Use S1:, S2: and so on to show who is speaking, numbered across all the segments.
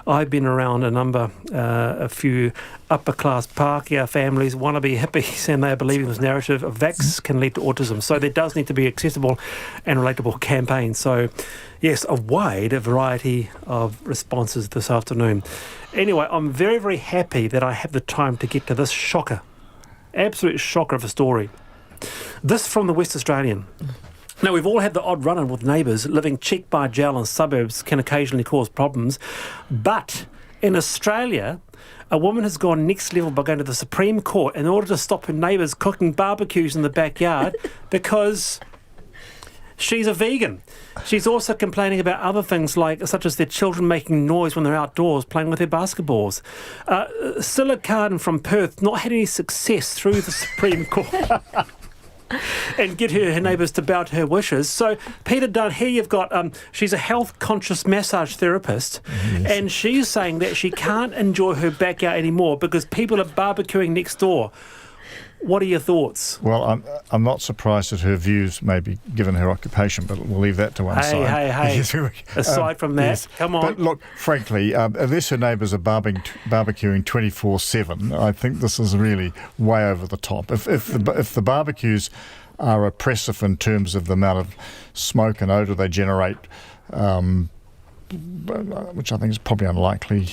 S1: I've been around a few upper-class Pākehā families, wannabe hippies, and they are believing this narrative of vax can lead to autism. So there does need to be accessible and relatable campaigns. So, yes, a wide variety of responses this afternoon. Anyway, I'm very, very happy that I have the time to get to this shocker, absolute shocker of a story. This from the West Australian. Now, we've all had the odd run-in with neighbours. Living cheek by jowl in suburbs can occasionally cause problems. But in Australia, a woman has gone next level by going to the Supreme Court in order to stop her neighbours cooking barbecues in the backyard because she's a vegan. She's also complaining about other things such as their children making noise when they're outdoors playing with their basketballs. Scylla Carden from Perth not had any success through the Supreme Court. And get her neighbours to bow to her wishes. So, Peter Dunn, here you've got, she's a health-conscious massage therapist, and she's saying that she can't enjoy her backyard anymore because people are barbecuing next door. What are your thoughts?
S2: Well, I'm not surprised at her views, maybe given her occupation, but we'll leave that to one side.
S1: Hey. Aside from that, yes. Come on.
S2: But look, frankly, unless her neighbours are barbecuing 24/7, I think this is really way over the top. If the barbecues are oppressive in terms of the amount of smoke and odour they generate, which I think is probably unlikely,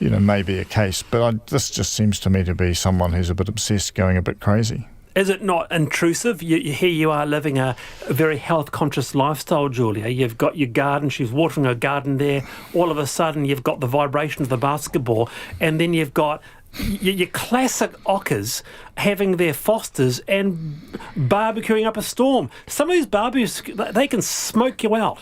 S2: may be a case. But this just seems to me to be someone who's a bit obsessed, going a bit crazy.
S1: Is it not intrusive? Here you are living a very health-conscious lifestyle, Julia. You've got your garden, she's watering her garden there. All of a sudden, you've got the vibration of the basketball, and then you've got your classic ockers having their Fosters and barbecuing up a storm. Some of these barbecues, they can smoke you out.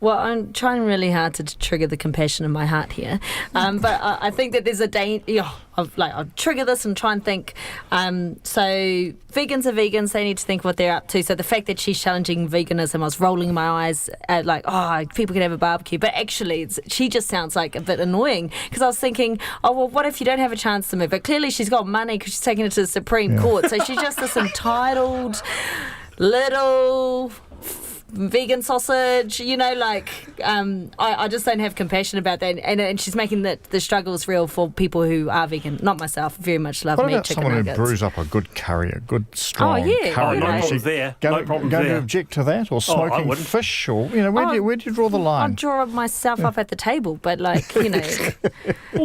S3: Well, I'm trying really hard to trigger the compassion in my heart here, but I think that there's a danger. I'll trigger this and try and think. So vegans are vegans; they need to think what they're up to. So the fact that she's challenging veganism, I was rolling my eyes at people can have a barbecue, but actually, she just sounds like a bit annoying because I was thinking, what if you don't have a chance to move? But clearly, she's got money because she's taking it to the Supreme Court, so she's just this entitled little vegan sausage, I just don't have compassion about that, and she's making the struggles real for people who are vegan. Not myself, very much love meat, chicken
S2: someone
S3: nuggets.
S2: Who brews up a good curry, a good strong curry?
S1: No problems there.
S2: Going to object to that, or smoking fish, or where do you draw the line?
S3: I'll draw myself up at the table, but
S1: Well,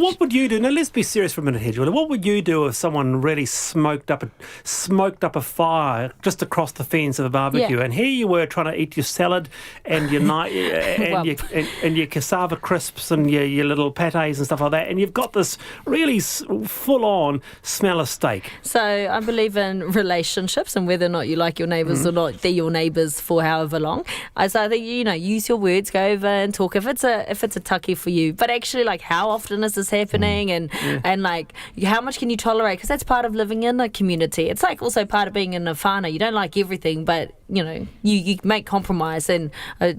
S1: what would you do? Now let's be serious for a minute here, Julia. What would you do if someone really smoked up a fire just across the fence of a barbecue, and here you were trying to eat your salad and your and your cassava crisps and your little patés and stuff like that, and you've got this really full-on smell of steak.
S3: So I believe in relationships and whether or not you like your neighbours or not, they're your neighbours for however long. So I think use your words, go over and talk if it's a tucky for you. But actually, how often is this happening, and how much can you tolerate? Because that's part of living in a community. It's also part of being in a whānau. You don't like everything, but you make compromise, and I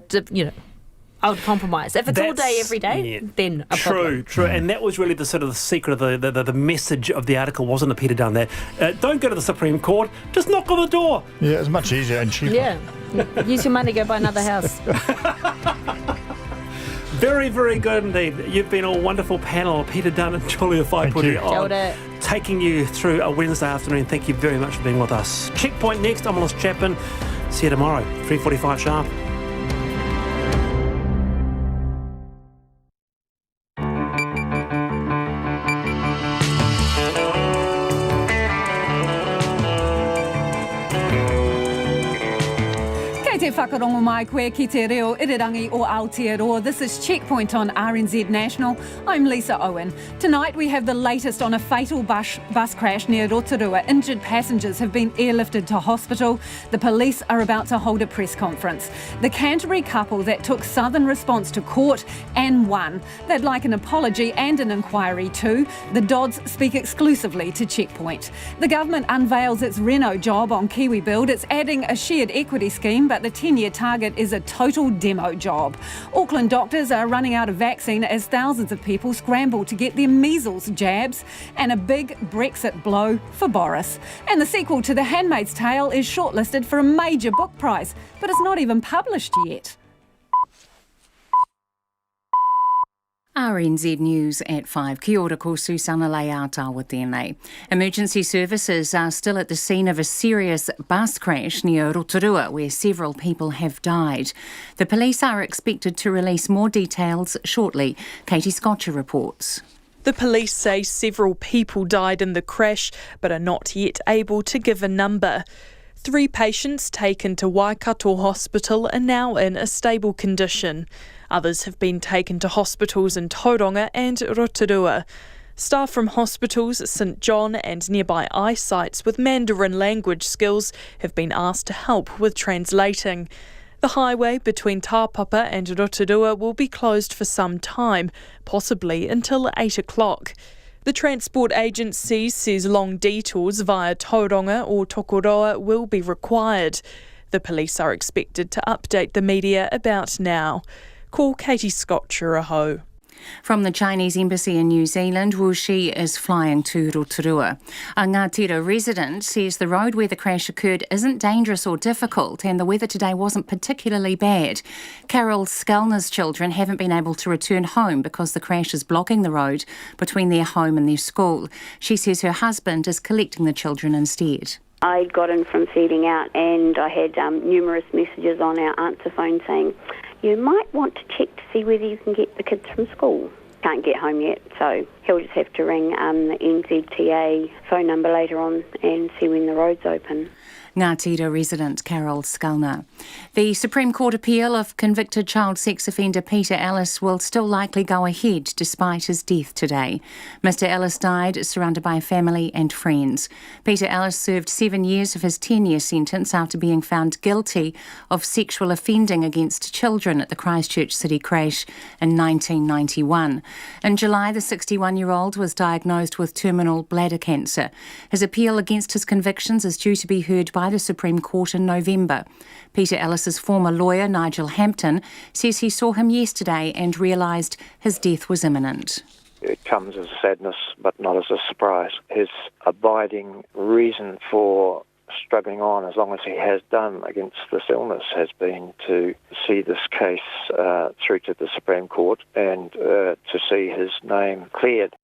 S3: would compromise. If it's all day, every day, then a problem.
S1: True. And that was really the sort of the secret of the message of the article, wasn't it, Peter Dunn? That don't go to the Supreme Court, just knock on the door.
S2: Yeah, it's much easier and cheaper.
S3: Yeah, use your money, go buy another house.
S1: Very, very good indeed. You've been a wonderful panel, Peter Dunn and Julia Whaipuhi, taking you through a Wednesday afternoon. Thank you very much for being with us. Checkpoint next. I'm Alice Chapman. See you tomorrow, 3:45 sharp.
S4: Te whakarongo mai koe ki te reo irirangi o Aotearoa. This is Checkpoint on RNZ National. I'm Lisa Owen. Tonight we have the latest on a fatal bus crash near Rotorua. Injured passengers have been airlifted to hospital. The police are about to hold a press conference. The Canterbury couple that took Southern Response to court and won. They'd like an apology and an inquiry too. The Dodds speak exclusively to Checkpoint. The government unveils its reno job on KiwiBuild. It's adding a shared equity scheme, but the 10-year target is a total demo job. Auckland doctors are running out of vaccine as thousands of people scramble to get their measles jabs, and a big Brexit blow for Boris. And the sequel to The Handmaid's Tale is shortlisted for a major book prize, but it's not even published yet.
S5: RNZ News at 5. Kia ora ko Susana Leata tēnei. Emergency services are still at the scene of a serious bus crash near Rotorua where several people have died. The police are expected to release more details shortly. Katie Scotcher reports.
S6: The police say several people died in the crash but are not yet able to give a number. 3 patients taken to Waikato Hospital are now in a stable condition. Others have been taken to hospitals in Tauranga and Rotorua. Staff from hospitals St John and nearby eye sites with Mandarin language skills have been asked to help with translating. The highway between Tāpapa and Rotorua will be closed for some time, possibly until 8 o'clock. The transport agency says long detours via Tauranga or Tokoroa will be required. The police are expected to update the media about now. Call Katie Scotcher aho.
S5: From the Chinese Embassy in New Zealand, Wu Shi is flying to Rotorua. A Ngātira resident says the road where the crash occurred isn't dangerous or difficult and the weather today wasn't particularly bad. Carol Skelner's children haven't been able to return home because the crash is blocking the road between their home and their school. She says her husband is collecting the children instead.
S7: I got in from feeding out and I had numerous messages on our answer phone saying, you might want to check to see whether you can get the kids from school. Can't get home yet, so he'll just have to ring the NZTA phone number later on and see when the road's open.
S5: Ngātira resident Carol Skelner. The Supreme Court appeal of convicted child sex offender Peter Ellis will still likely go ahead despite his death today. Mr Ellis died surrounded by family and friends. Peter Ellis served 7 years of his 10-year sentence after being found guilty of sexual offending against children at the Christchurch City crash in 1991. In July, the 61-year-old was diagnosed with terminal bladder cancer. His appeal against his convictions is due to be heard by the Supreme Court in November. Peter Ellis's former lawyer, Nigel Hampton, says he saw him yesterday and realised his death was imminent.
S8: It comes as a sadness, but not as a surprise. His abiding reason for struggling on as long as he has done against this illness has been to see this case through to the Supreme Court and to see his name cleared.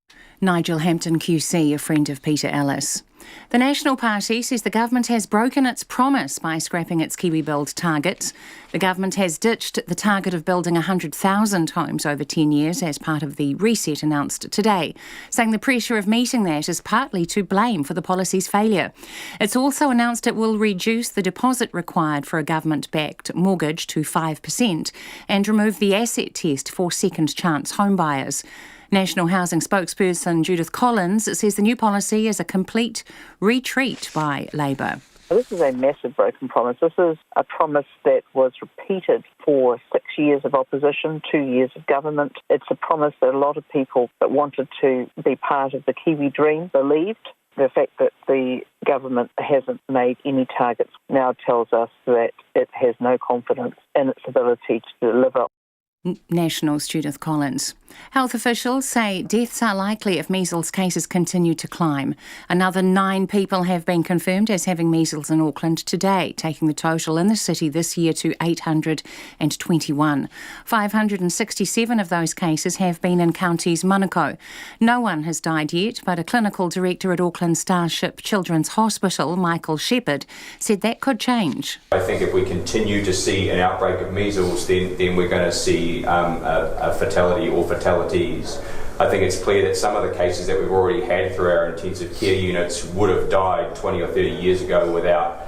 S5: Nigel Hampton QC, a friend of Peter Ellis. The National Party says the government has broken its promise by scrapping its KiwiBuild targets. The government has ditched the target of building 100,000 homes over 10 years as part of the reset announced today, saying the pressure of meeting that is partly to blame for the policy's failure. It's also announced it will reduce the deposit required for a government-backed mortgage to 5% and remove the asset test for second-chance homebuyers. National Housing spokesperson Judith Collins says the new policy is a complete retreat by Labor.
S9: This is a massive broken promise. This is a promise that was repeated for 6 years of opposition, 2 years of government. It's a promise that a lot of people that wanted to be part of the Kiwi dream believed. The fact that the government hasn't made any targets now tells us that it has no confidence in its ability to deliver.
S5: National's Judith Collins. Health officials say deaths are likely if measles cases continue to climb. Another 9 people have been confirmed as having measles in Auckland today, taking the total in the city this year to 821. 567 of those cases have been in counties Manukau. No one has died yet, but a clinical director at Auckland Starship Children's Hospital, Michael Shepherd, said that could change.
S10: I think if we continue to see an outbreak of measles, then we're going to see a fatality or fatalities. I think it's clear that some of the cases that we've already had through our intensive care units would have died 20 or 30 years ago without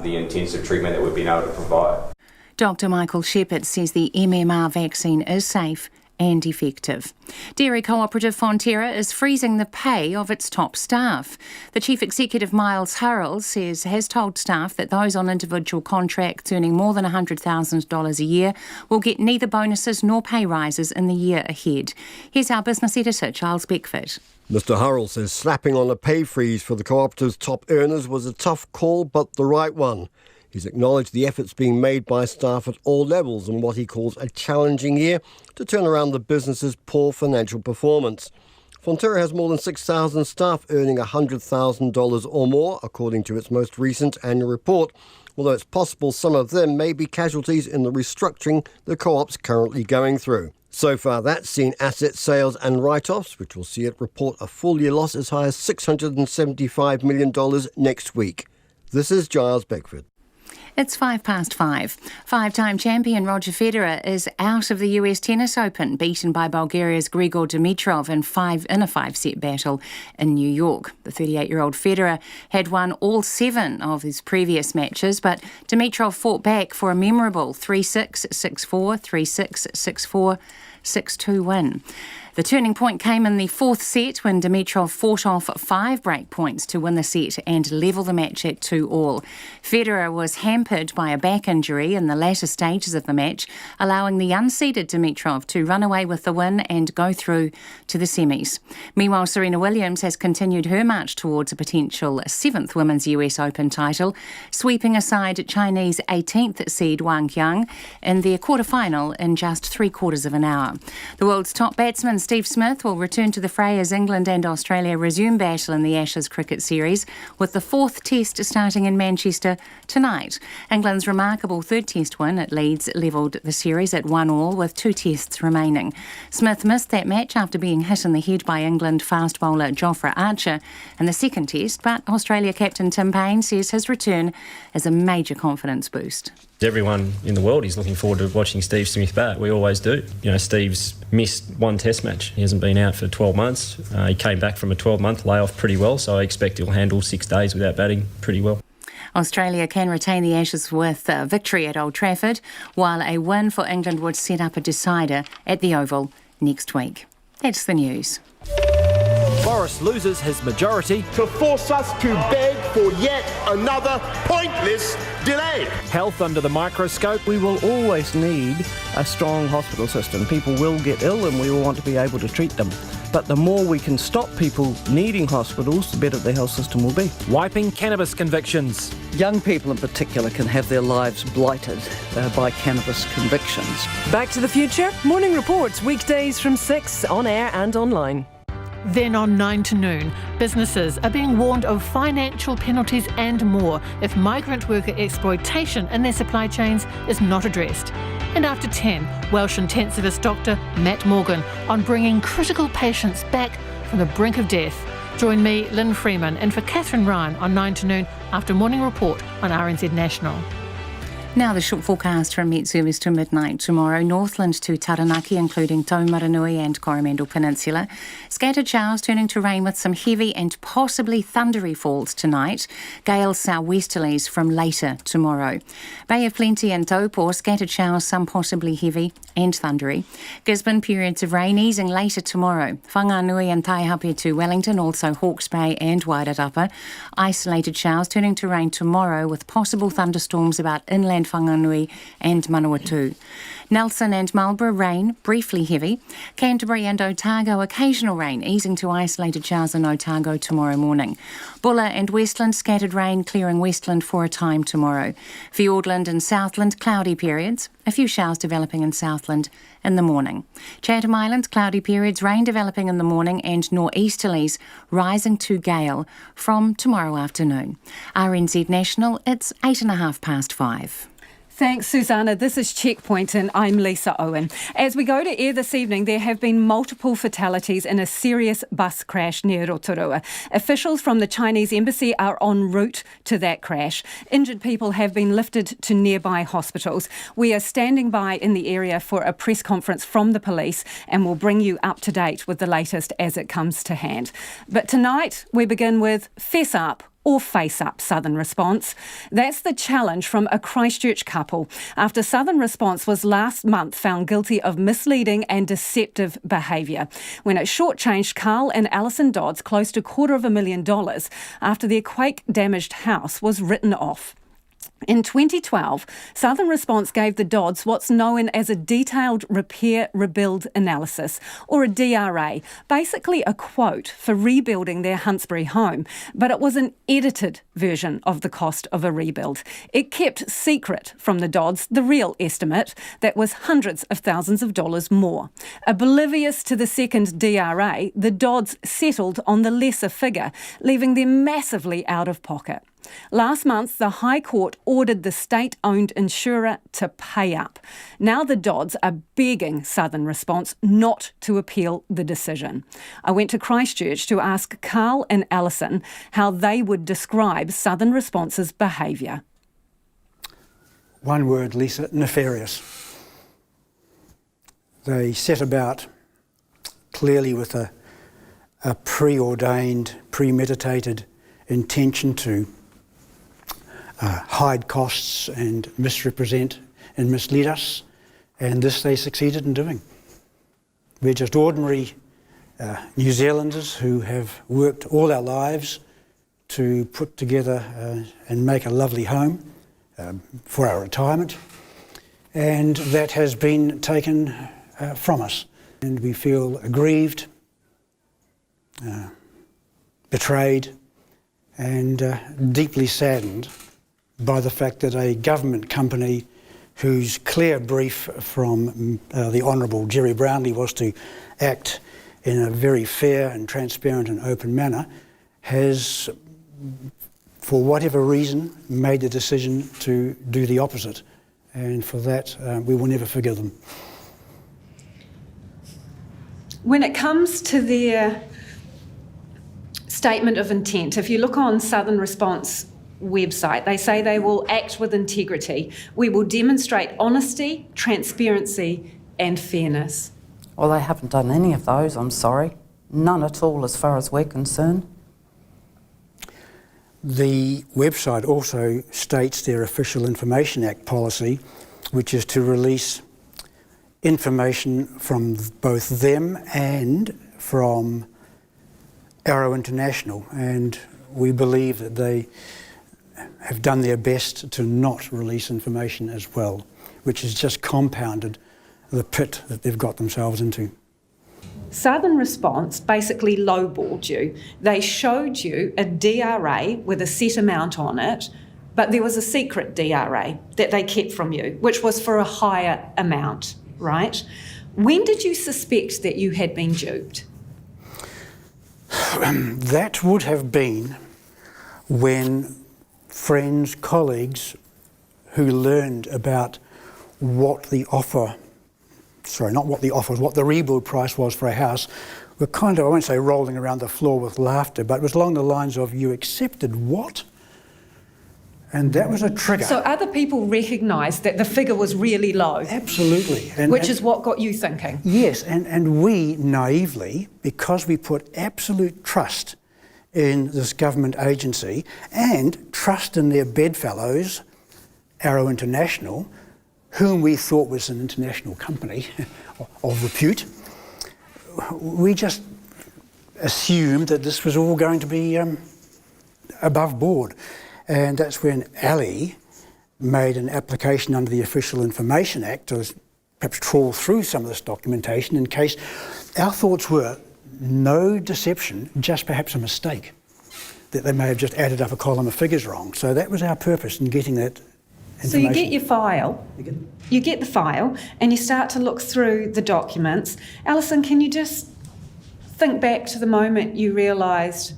S10: the intensive treatment that we've been able to provide.
S5: Dr. Michael Shepherd says the MMR vaccine is safe and effective. Dairy cooperative Fonterra is freezing the pay of its top staff. The chief executive, Miles Hurrell, has told staff that those on individual contracts earning more than $100,000 a year will get neither bonuses nor pay rises in the year ahead. Here's our business editor, Charles Beckford.
S11: Mr Hurrell says slapping on a pay freeze for the cooperative's top earners was a tough call, but the right one. He's acknowledged the efforts being made by staff at all levels in what he calls a challenging year to turn around the business's poor financial performance. Fonterra has more than 6,000 staff earning $100,000 or more, according to its most recent annual report, although it's possible some of them may be casualties in the restructuring the co-op's currently going through. So far, that's seen asset sales and write-offs, which will see it report a full-year loss as high as $675 million next week. This is Giles Beckford.
S5: It's 5:05. Five-time champion Roger Federer is out of the US Tennis Open, beaten by Bulgaria's Grigor Dimitrov in a five-set battle in New York. The 38-year-old Federer had won all 7 of his previous matches, but Dimitrov fought back for a memorable 3-6, 6-4, 3-6, 6-4, 6-2 win. The turning point came in the 4th set when Dimitrov fought off 5 break points to win the set and level the match at 2-all. Federer was hampered by a back injury in the latter stages of the match, allowing the unseeded Dimitrov to run away with the win and go through to the semis. Meanwhile, Serena Williams has continued her march towards a potential 7th Women's US Open title, sweeping aside Chinese 18th seed Wang Yang in their quarter-final in just 3/4 of an hour. The world's top batsman Steve Smith will return to the fray as England and Australia resume battle in the Ashes cricket series, with the 4th test starting in Manchester tonight. England's remarkable 3rd test win at Leeds levelled the series at 1-all with 2 tests remaining. Smith missed that match after being hit in the head by England fast bowler Jofra Archer in the 2nd test, but Australia captain Tim Payne says his return is a major confidence boost.
S12: Everyone in the world is looking forward to watching Steve Smith bat. We always do. You know, Steve's missed 1 test match. He hasn't been out for 12 months. He came back from a 12-month layoff pretty well, so I expect he'll handle 6 days without batting pretty well.
S5: Australia can retain the Ashes with a victory at Old Trafford, while a win for England would set up a decider at the Oval next week. That's the news.
S13: Boris loses his majority
S14: to force us to beg for yet another pointless delay.
S13: Health under the microscope.
S15: We will always need a strong hospital system. People will get ill and we will want to be able to treat them. But the more we can stop people needing hospitals, the better the health system will be.
S13: Wiping cannabis convictions.
S15: Young people in particular can have their lives blighted by cannabis convictions.
S16: Back to the Future. Morning reports weekdays from 6 on air and online.
S17: Then on 9 to noon, businesses are being warned of financial penalties and more if migrant worker exploitation in their supply chains is not addressed. And after 10, Welsh intensivist Dr. Matt Morgan on bringing critical patients back from the brink of death. Join me, Lynn Freeman, and for Catherine Ryan on 9 to noon after Morning Report on RNZ National.
S5: Now the short forecast from Met Service to midnight tomorrow. Northland to Taranaki, including Taumaranui and Coromandel Peninsula. Scattered showers turning to rain with some heavy and possibly thundery falls tonight. Gale southwesterlies from later tomorrow. Bay of Plenty and Taupo, scattered showers, some possibly heavy and thundery. Gisborne, periods of rain easing later tomorrow. Whanganui and Taihape to Wellington, also Hawke's Bay and Wairarapa. Isolated showers turning to rain tomorrow with possible thunderstorms about inland Whanganui and Manawatu. Nelson and Marlborough, rain, briefly heavy. Canterbury and Otago, occasional rain, easing to isolated showers in Otago tomorrow morning. Bulla and Westland, scattered rain, clearing Westland for a time tomorrow. Fiordland and Southland, cloudy periods. A few showers developing in Southland in the morning. Chatham Island, cloudy periods, rain developing in the morning and nor'easterlies rising to gale from tomorrow afternoon. RNZ National, it's 5:08.
S4: Thanks, Susanna. This is Checkpoint and I'm Lisa Owen. As we go to air this evening, there have been multiple fatalities in a serious bus crash near Rotorua. Officials from the Chinese embassy are en route to that crash. Injured people have been lifted to nearby hospitals. We are standing by in the area for a press conference from the police and will bring you up to date with the latest as it comes to hand. But tonight we begin with Fess Up or Face Up Southern Response. That's the challenge from a Christchurch couple after Southern Response was last month found guilty of misleading and deceptive behaviour when it shortchanged Carl and Alison Dodds close to $250,000 after their quake-damaged house was written off. In 2012, Southern Response gave the Dodds what's known as a detailed repair rebuild analysis, or a DRA, basically a quote for rebuilding their Huntsbury home, but it was an edited version of the cost of a rebuild. It kept secret from the Dodds the real estimate that was hundreds of thousands of dollars more. Oblivious to the second DRA, the Dodds settled on the lesser figure, leaving them massively out of pocket. Last month, the High Court ordered the state-owned insurer to pay up. Now the Dodds are begging Southern Response not to appeal the decision. I went to Christchurch to ask Carl and Alison how they would describe Southern Response's behaviour.
S18: One word, Lisa, nefarious. They set about clearly with a preordained, premeditated intention to hide costs and misrepresent and mislead us, and this they succeeded in doing. We're just ordinary New Zealanders who have worked all our lives to put together and make a lovely home for our retirement, and that has been taken from us, and we feel aggrieved, betrayed, and deeply saddened by the fact that a government company whose clear brief from the Honourable Jerry Brownlee was to act in a very fair and transparent and open manner has, for whatever reason, made the decision to do the opposite. And for that, we will never forgive them.
S4: When it comes to their statement of intent, if you look on Southern Response website, they say they will act with integrity. We will demonstrate honesty, transparency and fairness.
S19: Well, they haven't done any of those, I'm sorry. None at all as far as we're concerned.
S18: The website also states their Official Information Act policy, which is to release information from both them and from Arrow International, and we believe that they have done their best to not release information as well, which has just compounded the pit that they've got themselves into.
S4: Southern Response basically lowballed you. They showed you a DRA with a set amount on it, but there was a secret DRA that they kept from you, which was for a higher amount, right? When did you suspect that you had been duped?
S18: That would have been when friends, colleagues who learned about what the offer, what the rebuild price was for a house, were kind of, I won't say rolling around the floor with laughter, but it was along the lines of, you accepted what? And that was a trigger.
S4: So other people recognised that the figure was really low?
S18: Absolutely.
S4: Which is what got you thinking?
S18: Yes, and we naively, because we put absolute trust in this government agency and trust in their bedfellows, Arrow International, whom we thought was an international company of repute, we just assumed that this was all going to be above board. And that's when Ali made an application under the Official Information Act to perhaps trawl through some of this documentation in case our thoughts were no deception, just perhaps a mistake, that they may have just added up a column of figures wrong. So that was our purpose in getting that information.
S4: So you get your file, you get the file, and you start to look through the documents. Alison, can you just think back to the moment you realised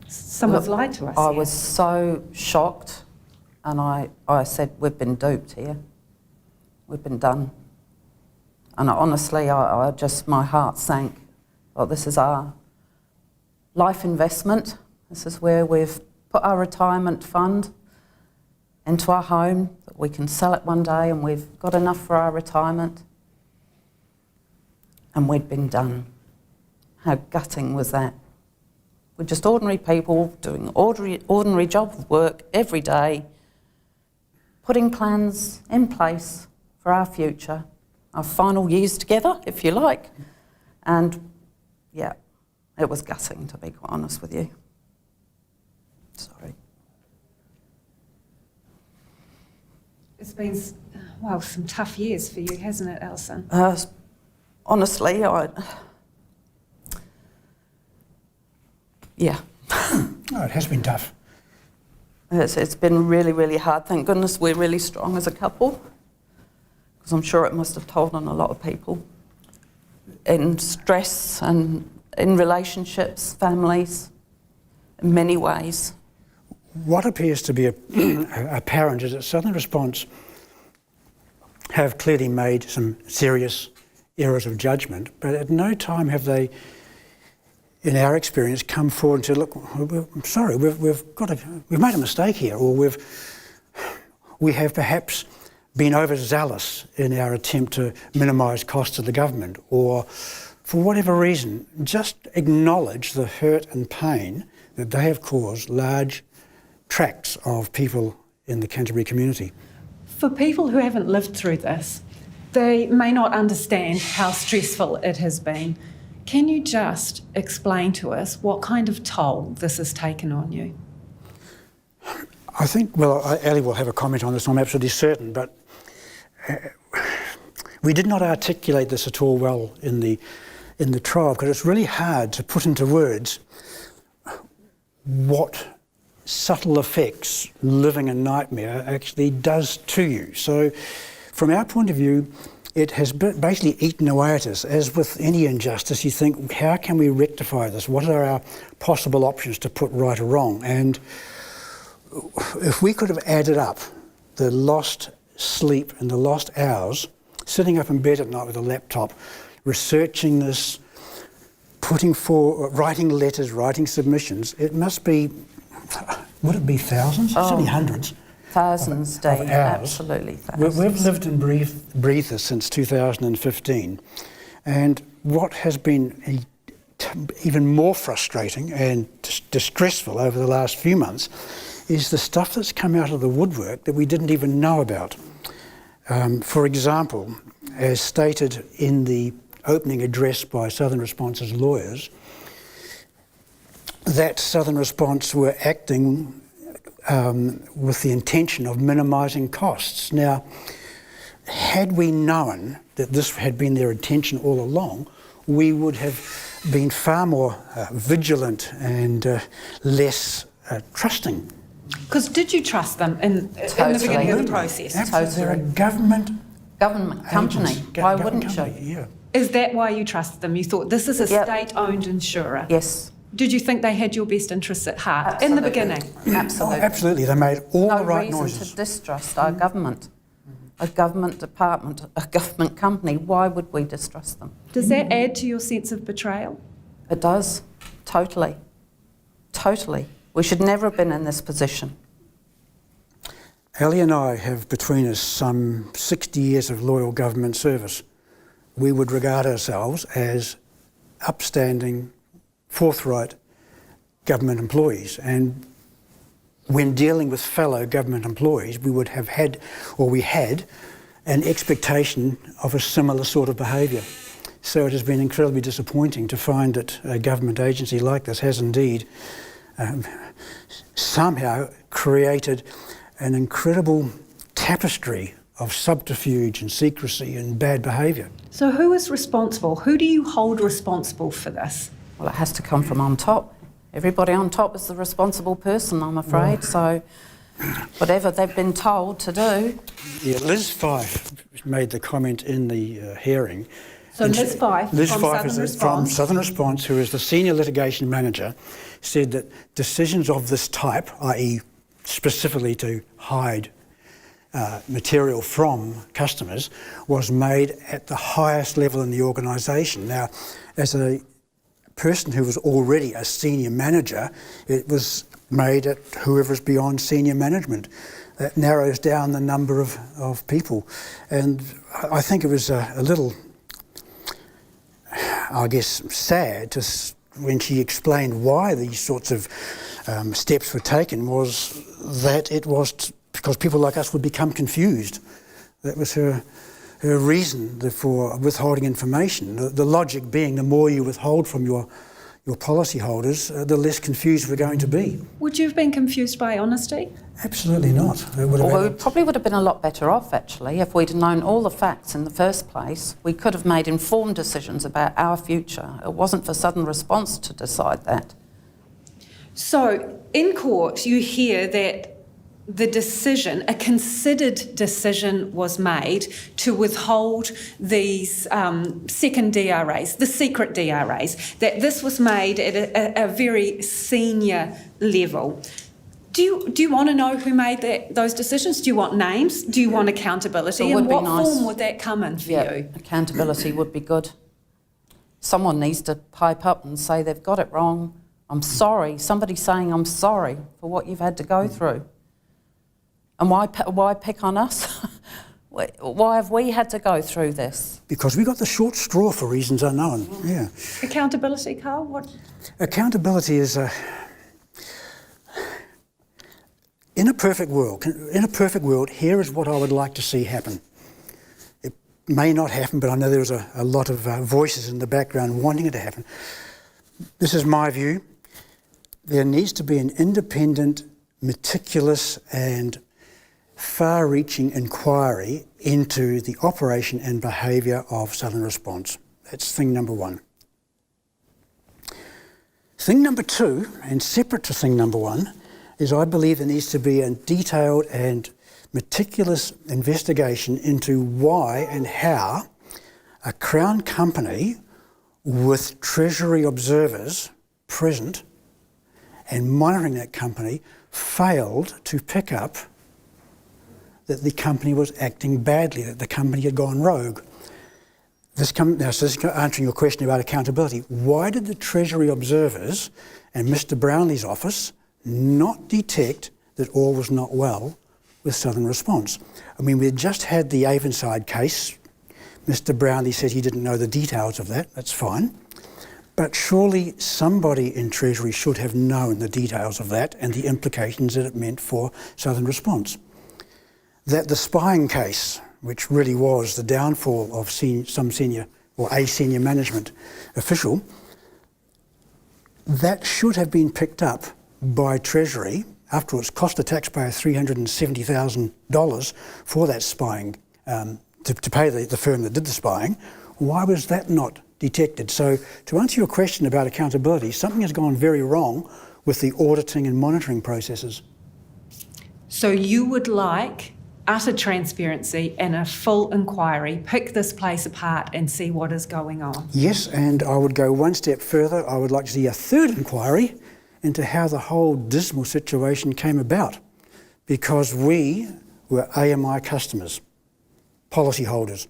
S4: someone's lied to us?
S19: I was so shocked, and I said, we've been duped here. We've been done. And honestly, I just, my heart sank. Well, this is our life investment. This is where we've put our retirement fund into our home, that we can sell it one day and we've got enough for our retirement. And we'd been done. How gutting was that? We're just ordinary people doing ordinary job of work every day, putting plans in place for our future, our final years together, if you like. And yeah, it was gutting, to be quite honest with you. Sorry.
S4: It's been, well, some tough years for you, hasn't it, Alison?
S19: Honestly, yeah.
S18: Oh, it has been tough.
S19: It's been really, really hard. Thank goodness we're really strong as a couple, because I'm sure it must have told on a lot of people in stress and in relationships, families, in many ways.
S18: what appears to be apparent is that Southern Response have clearly made some serious errors of judgment, but at no time have they, in our experience, come forward and said, look, I'm sorry, we've made a mistake here, or we have perhaps been overzealous in our attempt to minimise costs of the government, or for whatever reason, just acknowledge the hurt and pain that they have caused large tracts of people in the Canterbury community.
S4: For people who haven't lived through this, they may not understand how stressful it has been. Can you just explain to us what kind of toll this has taken on you?
S18: I think, well, Ali will have a comment on this, I'm absolutely certain, but we did not articulate this at all well in the trial, because it's really hard to put into words what subtle effects living a nightmare actually does to you. So from our point of view, it has basically eaten away at us. As with any injustice, you think, how can we rectify this? What are our possible options to put right or wrong? And if we could have added up the lost sleep and the lost hours, sitting up in bed at night with a laptop, researching this, writing letters, writing submissions, it must be, would it be thousands? Certainly hundreds.
S19: Thousands, Dave,
S18: of hours.
S19: Absolutely thousands.
S18: We've lived and breathed this since 2015, and what has been even more frustrating and distressful over the last few months is the stuff that's come out of the woodwork that we didn't even know about. For example, as stated in the opening address by Southern Response's lawyers, that Southern Response were acting with the intention of minimising costs. Now, had we known that this had been their intention all along, we would have been far more vigilant and less trusting.
S4: Because did you trust them in the beginning of the process?
S18: Absolutely. They're a government
S19: company. Why wouldn't
S18: company,
S19: you?
S18: Yeah.
S4: Is that why you trusted them? You thought this is a state-owned insurer?
S19: Yes.
S4: Did you think they had your best interests at heart in the beginning?
S19: Absolutely.
S18: Absolutely. They made all the right
S19: No
S18: noises.
S19: reason to distrust our government, a government department, a government company. Why would we distrust them?
S4: Does that add to your sense of betrayal?
S19: It does. Totally. Totally. We should never have been in this position.
S18: Ali and I have between us some 60 years of loyal government service. We would regard ourselves as upstanding, forthright government employees, and when dealing with fellow government employees, we would have had, or we had, an expectation of a similar sort of behaviour. So it has been incredibly disappointing to find that a government agency like this has indeed somehow created an incredible tapestry of subterfuge and secrecy and bad behaviour.
S4: So who is responsible? Who do you hold responsible for this?
S19: Well, it has to come from on top. Everybody on top is the responsible person, I'm afraid. So whatever they've been told to do.
S18: Yeah, Liz Fife made the comment in the hearing.
S4: So Liz Fife
S18: from Southern Response, who is the senior litigation manager, said that decisions of this type, i.e. specifically to hide material from customers, was made at the highest level in the organisation. Now, as a person who was already a senior manager, it was made at whoever's beyond senior management. That narrows down the number of people. And I think it was a little, I guess, sad when she explained why these sorts of steps were taken, was that it was because people like us would become confused. That was her reason for withholding information. The logic being the more you withhold from your policyholders, the less confused we're going to be.
S4: Would you have been confused by honesty?
S18: Absolutely not.
S19: We probably would have been a lot better off, actually, if we'd known all the facts in the first place. We could have made informed decisions about our future. It wasn't for Southern Response to decide that.
S4: So, in court, you hear that the decision, a considered decision was made to withhold these second DRAs, the secret DRAs, that this was made at a very senior level. Do you want to know who made those decisions? Do you want names? Do you want accountability? And what form would that come in for you?
S19: Accountability would be good. Someone needs to pipe up and say they've got it wrong. I'm sorry. Somebody saying I'm sorry for what you've had to go through. And why pick on us? Why have we had to go through this?
S18: Because we got the short straw for reasons unknown. Yeah.
S4: Accountability, Carl? What?
S18: Accountability is in a perfect world, here is what I would like to see happen. It may not happen, but I know there's a lot of voices in the background wanting it to happen. This is my view. There needs to be an independent, meticulous and far-reaching inquiry into the operation and behaviour of Southern Response. That's thing number one. Thing number two, and separate to thing number one, is I believe there needs to be a detailed and meticulous investigation into why and how a Crown company with Treasury observers present and monitoring that company failed to pick up that the company was acting badly, that the company had gone rogue. This is answering your question about accountability. Why did the Treasury observers and Mr Brownlee's office not detect that all was not well with Southern Response? I mean, we had just had the Avonside case. Mr Brownlee said he didn't know the details of that. That's fine. But surely somebody in Treasury should have known the details of that and the implications that it meant for Southern Response. That the spying case, which really was the downfall of some senior or a senior management official, that should have been picked up by Treasury after it's cost the taxpayer $370,000 for that spying, to pay the firm that did the spying. Why was that not detected? So to answer your question about accountability, something has gone very wrong with the auditing and monitoring processes.
S4: So you would like utter transparency and a full inquiry, pick this place apart and see what is going on?
S18: Yes, and I would go one step further. I would like to see a third inquiry into how the whole dismal situation came about, because we were AMI customers, policyholders.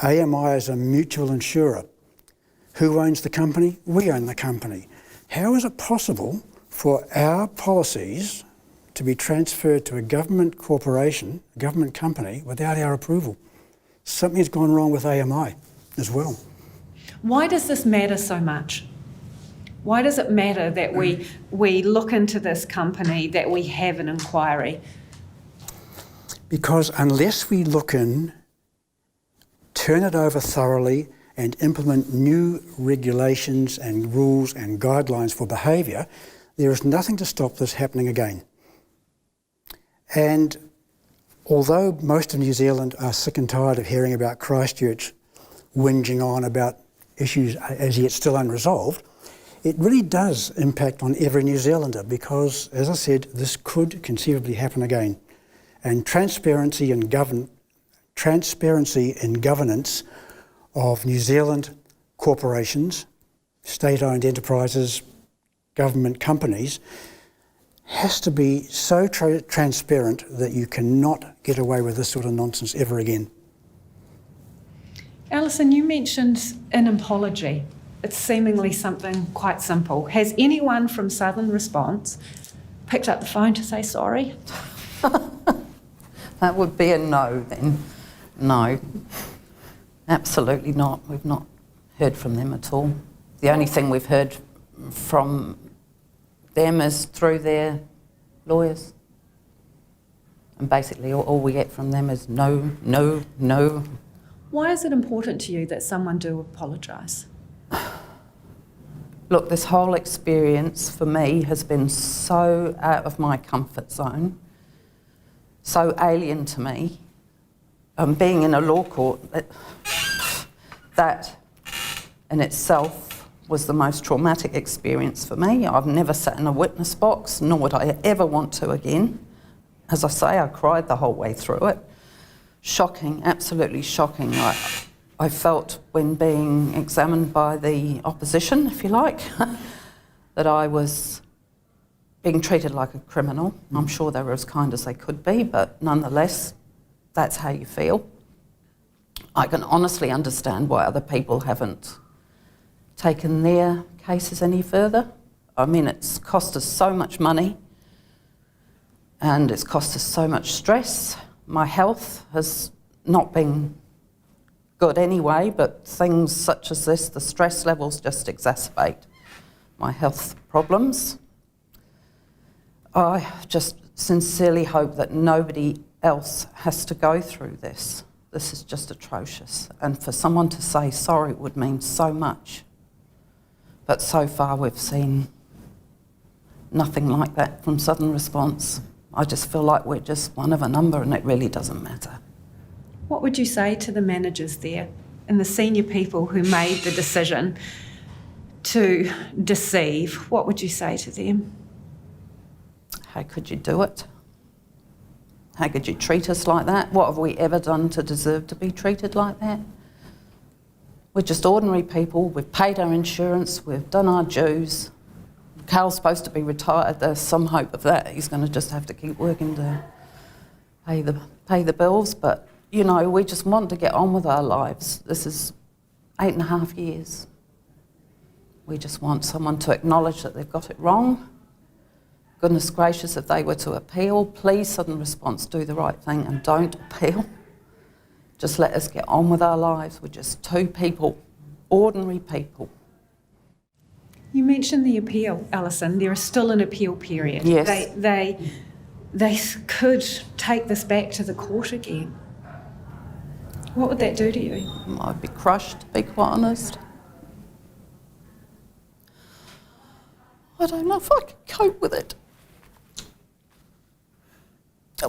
S18: AMI is a mutual insurer. Who owns the company? We own the company. How is it possible for our policies to be transferred to a government corporation, a government company, without our approval? Something's gone wrong with AMI as well.
S4: Why does this matter so much? Why does it matter that we look into this company, that we have an inquiry?
S18: Because unless we look in, turn it over thoroughly and implement new regulations and rules and guidelines for behaviour, there is nothing to stop this happening again. And although most of New Zealand are sick and tired of hearing about Christchurch whinging on about issues as yet still unresolved, it really does impact on every New Zealander because, as I said, this could conceivably happen again. And transparency in governance of New Zealand corporations, state-owned enterprises, government companies, has to be so transparent that you cannot get away with this sort of nonsense ever again.
S4: Alison, you mentioned an apology. It's seemingly something quite simple. Has anyone from Southern Response picked up the phone to say sorry?
S19: That would be a no then. No, absolutely not. We've not heard from them at all. The only thing we've heard from them is through their lawyers. And basically all we get from them is no, no, no.
S4: Why is it important to you that someone do apologise?
S19: Look, this whole experience for me has been so out of my comfort zone, so alien to me. Being in a law court, that in itself was the most traumatic experience for me. I've never sat in a witness box, nor would I ever want to again. As I say, I cried the whole way through it. Shocking, absolutely shocking. I felt when being examined by the opposition, if you like, that I was being treated like a criminal. I'm sure they were as kind as they could be, but nonetheless, that's how you feel. I can honestly understand why other people haven't taken their cases any further. I mean, it's cost us so much money and it's cost us so much stress. My health has not been good anyway, but things such as this, the stress levels just exacerbate my health problems. I just sincerely hope that nobody else has to go through this. This is just atrocious. And for someone to say sorry would mean so much. But so far we've seen nothing like that from Southern Response. I just feel like we're just one of a number and it really doesn't matter.
S4: What would you say to the managers there and the senior people who made the decision to deceive? What would you say to them?
S19: How could you do it? How could you treat us like that? What have we ever done to deserve to be treated like that? We're just ordinary people. We've paid our insurance. We've done our dues. Carl's supposed to be retired. There's some hope of that. He's going to just have to keep working to pay the bills. But, you know, we just want to get on with our lives. This is 8.5 years. We just want someone to acknowledge that they've got it wrong. Goodness gracious, if they were to appeal, please, Southern Response, do the right thing and don't appeal. Just let us get on with our lives. We're just two people, ordinary people.
S4: You mentioned the appeal, Alison. There is still an appeal period.
S19: Yes.
S4: They could take this back to the court again. What would that do to you?
S19: I'd be crushed, to be quite honest. I don't know if I can cope with it.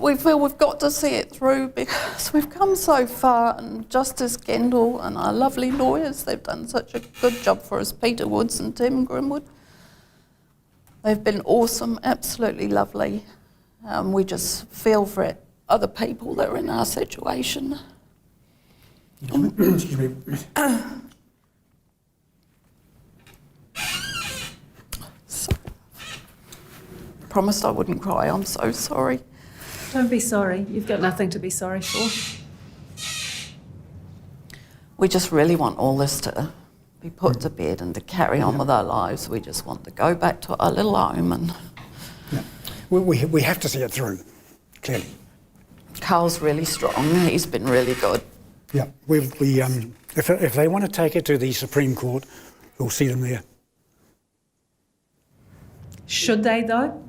S19: We feel we've got to see it through because we've come so far, and Justice Gendel and our lovely lawyers, they've done such a good job for us, Peter Woods and Tim Grimwood. They've been awesome, absolutely lovely. We just feel for it, other people that are in our situation.
S18: Excuse me.
S19: Sorry. Promised I wouldn't cry, I'm so sorry.
S4: Don't be sorry. You've got nothing to be sorry for.
S19: We just really want all this to be put to bed and to carry on with our lives. We just want to go back to our little home and...
S18: Yeah. We have to see it through, clearly.
S19: Carl's really strong. He's been really good.
S18: Yeah, if they want to take it to the Supreme Court, we'll see them there.
S4: Should they, though?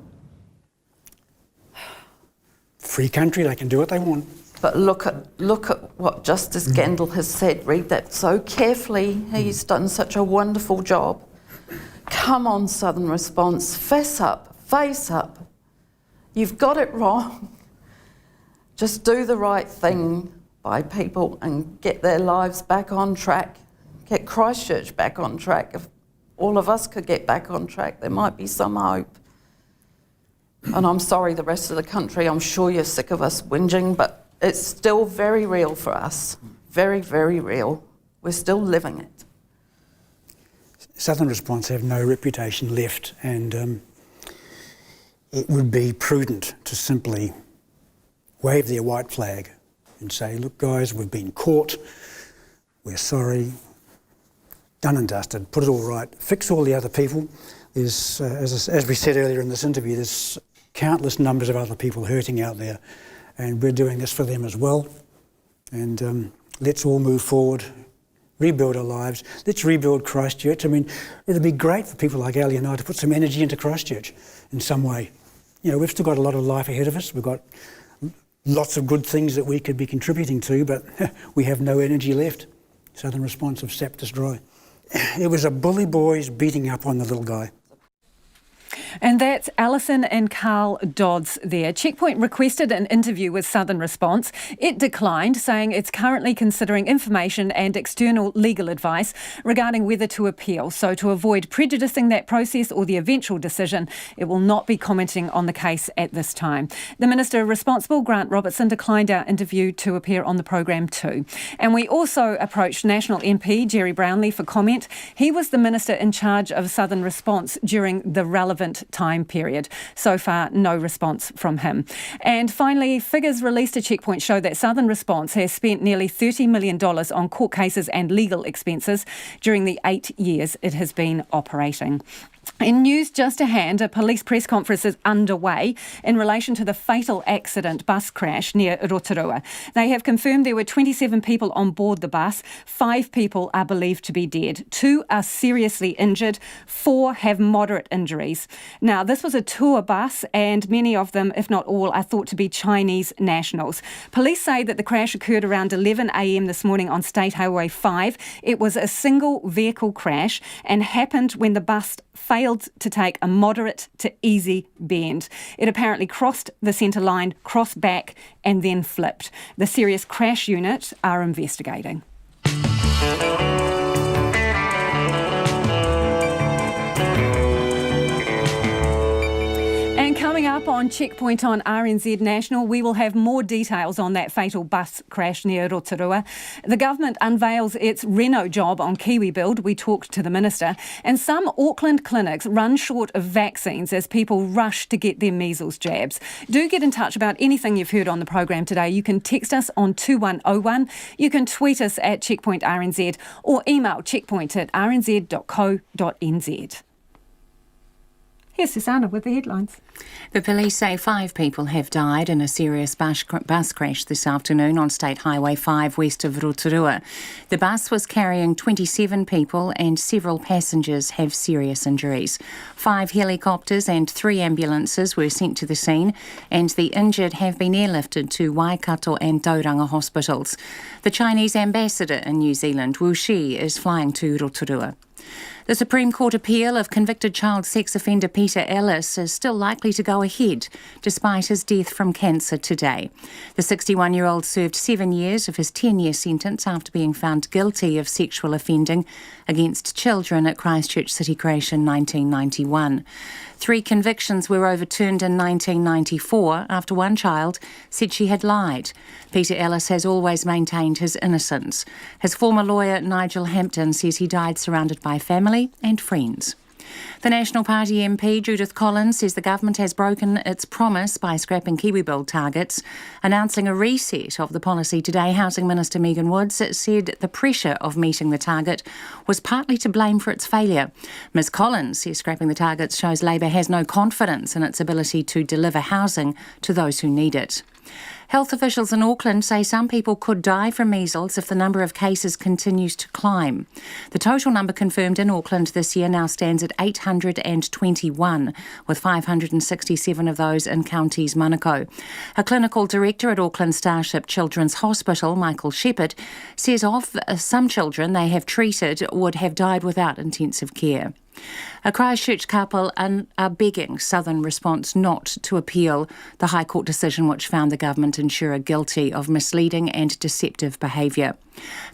S18: Free country, they can do what they want.
S19: But look at what Justice Gendel has said. Read that so carefully. He's done such a wonderful job. Come on, Southern Response, fess up, face up. You've got it wrong. Just do the right thing by people and get their lives back on track. Get Christchurch back on track. If all of us could get back on track, there might be some hope. And I'm sorry, the rest of the country, I'm sure you're sick of us whinging, but it's still very real for us. Very, very real. We're still living it.
S18: Southern Response have no reputation left, and it would be prudent to simply wave their white flag and say, look guys, we've been caught, we're sorry, done and dusted, put it all right, fix all the other people. There's, as we said earlier in this interview, there's countless numbers of other people hurting out there, and we're doing this for them as well. And let's all move forward, rebuild our lives. Let's rebuild Christchurch. I mean, it'd be great for people like Ali and I to put some energy into Christchurch in some way. You know, we've still got a lot of life ahead of us. We've got lots of good things that we could be contributing to, but we have no energy left. Southern Response have sapped us dry. It was a bully boys beating up on the little guy.
S4: And that's Alison and Carl Dodds there. Checkpoint requested an interview with Southern Response. It declined, saying it's currently considering information and external legal advice regarding whether to appeal. So to avoid prejudicing that process or the eventual decision, it will not be commenting on the case at this time. The Minister responsible, Grant Robertson, declined our interview to appear on the programme too. And we also approached National MP Jerry Brownlee for comment. He was the Minister in charge of Southern Response during the relevant time period. So far, no response from him. And finally, figures released to Checkpoint show that Southern Response has spent nearly $30 million on court cases and legal expenses during the 8 years it has been operating. In news just ahead, a police press conference is underway in relation to the fatal accident bus crash near Rotorua. They have confirmed there were 27 people on board the bus. 5 people are believed to be dead. 2 are seriously injured. 4 have moderate injuries. Now, this was a tour bus and many of them, if not all, are thought to be Chinese nationals. Police say that the crash occurred around 11 a.m. this morning on State Highway 5. It was a single vehicle crash and happened when the bus failed to take a moderate to easy bend. It apparently crossed the centre line, crossed back and then flipped. The Serious Crash Unit are investigating. Coming up on Checkpoint on RNZ National, we will have more details on that fatal bus crash near Rotorua. The government unveils its reno job on KiwiBuild. We talked to the minister. And some Auckland clinics run short of vaccines as people rush to get their measles jabs. Do get in touch about anything you've heard on the program today. You can text us on 2101. You can tweet us at Checkpoint RNZ or email checkpoint@rnz.co.nz. Here's Susanna with the headlines.
S5: The police say 5 people have died in a serious bus crash this afternoon on State Highway 5 west of Rotorua. The bus was carrying 27 people and several passengers have serious injuries. 5 helicopters and 3 ambulances were sent to the scene and the injured have been airlifted to Waikato and Tauranga hospitals. The Chinese ambassador in New Zealand, Wu Shi, is flying to Rotorua. The Supreme Court appeal of convicted child sex offender Peter Ellis is still likely to go ahead, despite his death from cancer today. The 61-year-old served 7 years of his 10-year sentence after being found guilty of sexual offending against children at Christchurch City Crash in 1991. 3 convictions were overturned in 1994 after one child said she had lied. Peter Ellis has always maintained his innocence. His former lawyer, Nigel Hampton, says he died surrounded by family and friends. The National Party MP Judith Collins says the government has broken its promise by scrapping KiwiBuild targets. Announcing a reset of the policy today, Housing Minister Megan Woods said the pressure of meeting the target was partly to blame for its failure. Ms Collins says scrapping the targets shows Labor has no confidence in its ability to deliver housing to those who need it. Health officials in Auckland say some people could die from measles if the number of cases continues to climb. The total number confirmed in Auckland this year now stands at 821, with 567 of those in counties Manukau. A clinical director at Auckland Starship Children's Hospital, Michael Shepherd, says of some children they have treated would have died without intensive care. A Christchurch couple are begging Southern Response not to appeal the High Court decision which found the government insurer guilty of misleading and deceptive behaviour.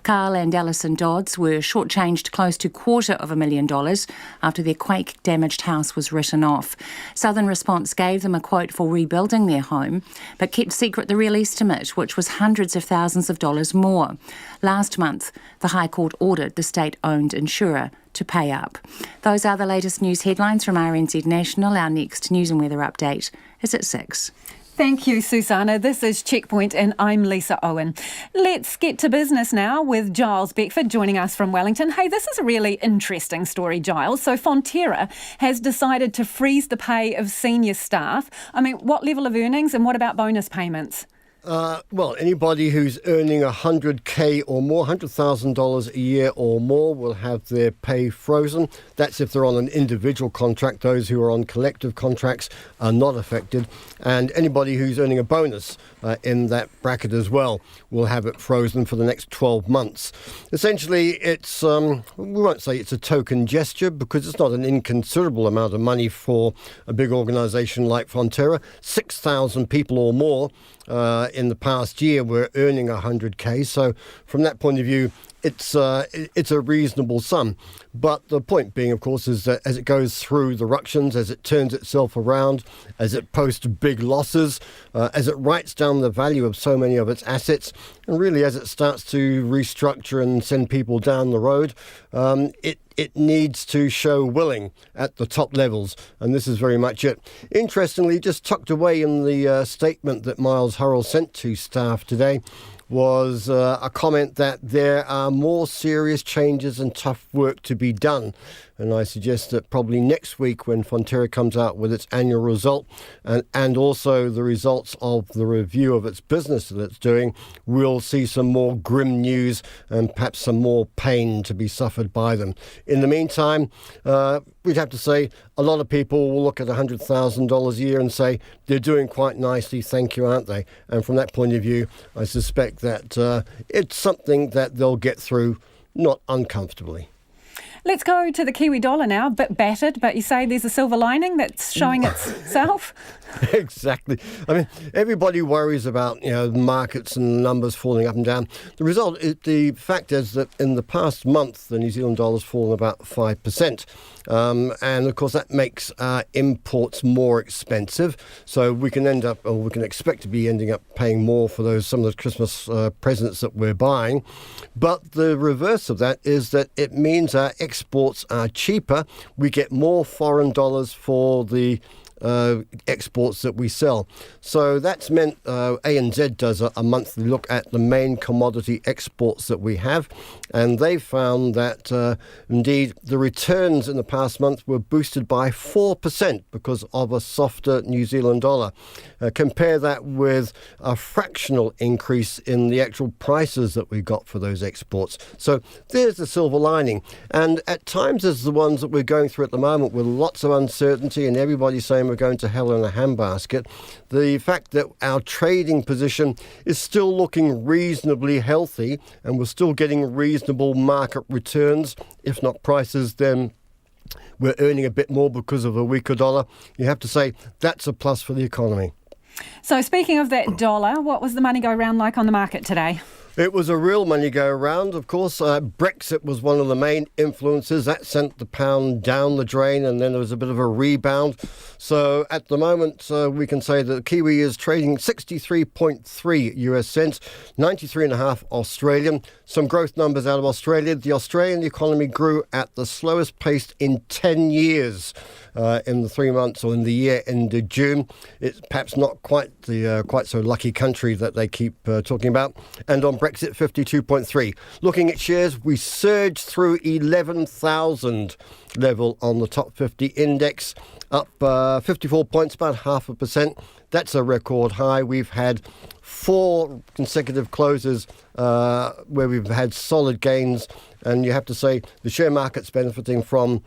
S5: Carl and Alison Dodds were shortchanged close to $250,000 after their quake-damaged house was written off. Southern Response gave them a quote for rebuilding their home, but kept secret the real estimate, which was hundreds of thousands of dollars more. Last month, the High Court ordered the state-owned insurer to pay up. Those are the latest news headlines from RNZ National. Our next news and weather update is at 6.
S4: Thank you, Susanna. This is Checkpoint and I'm Lisa Owen. Let's get to business now with Giles Beckford joining us from Wellington. Hey, this is a really interesting story, Giles. So Fonterra has decided to freeze the pay of senior staff. I mean, what level of earnings and what about bonus payments?
S11: Well, anybody who's earning $100,000 or more, $100,000 a year or more, will have their pay frozen. That's if they're on an individual contract. Those who are on collective contracts are not affected. And anybody who's earning a bonus in that bracket as well will have it frozen for the next 12 months. Essentially, it's we won't say it's a token gesture because it's not an inconsiderable amount of money for a big organisation like Fonterra. 6,000 people or more in the past year were earning $100,000. So from that point of view, it's a reasonable sum. But the point being, of course, is that as it goes through the ructions, as it turns itself around, as it posts big losses, as it writes down the value of so many of its assets, and really as it starts to restructure and send people down the road, it needs to show willing at the top levels, and this is very much it. Interestingly, just tucked away in the statement that Miles Hurrell sent to staff today was a comment that there are more serious changes and tough work to be done. And I suggest that probably next week when Fonterra comes out with its annual result and also the results of the review of its business that it's doing, we'll see some more grim news and perhaps some more pain to be suffered by them. In the meantime, we'd have to say a lot of people will look at $100,000 a year and say they're doing quite nicely, thank you, aren't they? And from that point of view, I suspect that it's something that they'll get through not uncomfortably.
S4: Let's go to the Kiwi dollar now, a bit battered, but you say there's a silver lining that's showing itself?
S11: Exactly. I mean, everybody worries about, the markets and numbers falling up and down. The fact is that in the past month, the New Zealand dollar's fallen about 5%. And of course, that makes imports more expensive. So we can expect to be ending up paying more for some of the Christmas presents that we're buying. But the reverse of that is that it means our exports are cheaper. We get more foreign dollars for the exports that we sell. So that's meant ANZ does a monthly look at the main commodity exports that we have, and they found that indeed the returns in the past month were boosted by 4% because of a softer New Zealand dollar. Compare that with a fractional increase in the actual prices that we got for those exports. So there's the silver lining. And at times as the ones that we're going through at the moment with lots of uncertainty and everybody saying we're going to hell in a handbasket, the fact that our trading position is still looking reasonably healthy and we're still getting reasonable market returns, if not prices, then we're earning a bit more because of a weaker dollar. You have to say that's a plus for the economy.
S4: So speaking of that dollar, what was the money go round like on the market today?
S11: It was a real money go around, of course. Brexit was one of the main influences. That sent the pound down the drain, and then there was a bit of a rebound. So at the moment, we can say that the Kiwi is trading 63.3 US cents, 93.5 Australian. Some growth numbers out of Australia. The Australian economy grew at the slowest pace in 10 years. In the 3 months or in the year ended June. It's perhaps not quite so lucky country that they keep talking about. And on Brexit, 52.3. Looking at shares, we surged through 11,000 level on the top 50 index, up 54 points, about 0.5%. That's a record high. We've had 4 consecutive closes where we've had solid gains, and you have to say the share market's benefiting from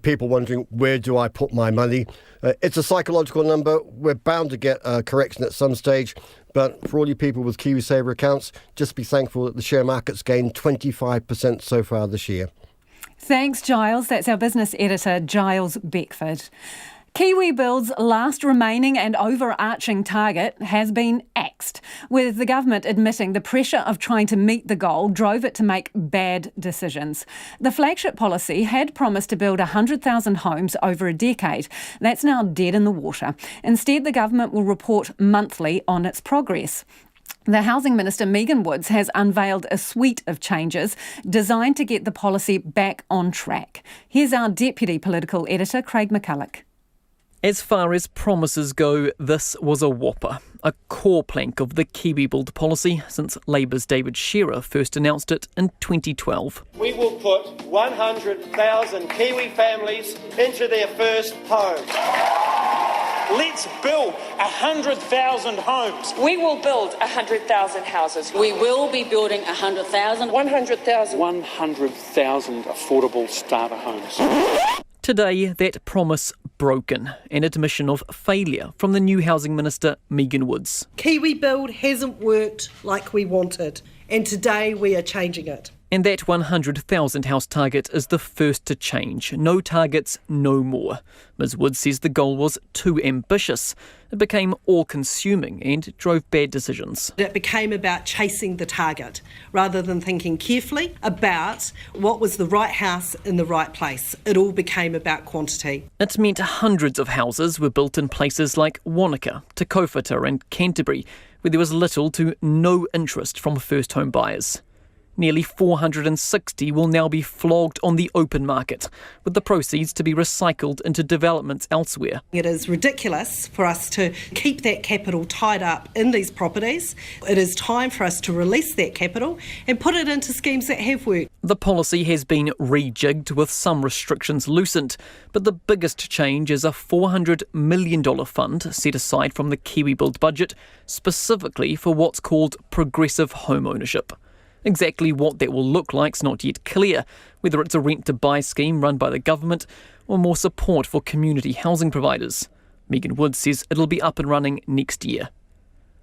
S11: people wondering, where do I put my money? It's a psychological number. We're bound to get a correction at some stage. But for all you people with KiwiSaver accounts, just be thankful that the share market's gained 25% so far this year.
S4: Thanks, Giles. That's our business editor, Giles Beckford. KiwiBuild's last remaining and overarching target has been axed, with the government admitting the pressure of trying to meet the goal drove it to make bad decisions. The flagship policy had promised to build 100,000 homes over a decade. That's now dead in the water. Instead, the government will report monthly on its progress. The Housing Minister, Megan Woods, has unveiled a suite of changes designed to get the policy back on track. Here's our Deputy Political Editor, Craig McCulloch.
S20: As far as promises go, this was a whopper, a core plank of the KiwiBuild policy since Labour's David Shearer first announced it in 2012.
S21: We will put 100,000 Kiwi families into their first home.
S22: Let's build 100,000 homes.
S23: We will build 100,000 houses. We will be building 100,000.
S22: 100,000 affordable starter homes.
S20: Today, that promise broken, an admission of failure from the new Housing Minister, Megan Woods.
S24: KiwiBuild hasn't worked like we wanted, and today we are changing it.
S20: And that 100,000 house target is the first to change. No targets, no more. Ms Wood says the goal was too ambitious. It became all-consuming and drove bad decisions.
S1: It became about chasing the target rather than thinking carefully about what was the right house in the right place. It all became about quantity.
S20: It meant hundreds of houses were built in places like Wanaka, Te Kaupata and Canterbury, where there was little to no interest from first home buyers. Nearly 460 will now be flogged on the open market, with the proceeds to be recycled into developments elsewhere.
S1: It is ridiculous for us to keep that capital tied up in these properties. It is time for us to release that capital and put it into schemes that have worked.
S20: The policy has been rejigged with some restrictions loosened, but the biggest change is a $400 million fund set aside from the KiwiBuild budget specifically for what's called progressive home ownership. Exactly what that will look like is not yet clear, whether it's a rent-to-buy scheme run by the government or more support for community housing providers. Megan Wood says it'll be up and running next year.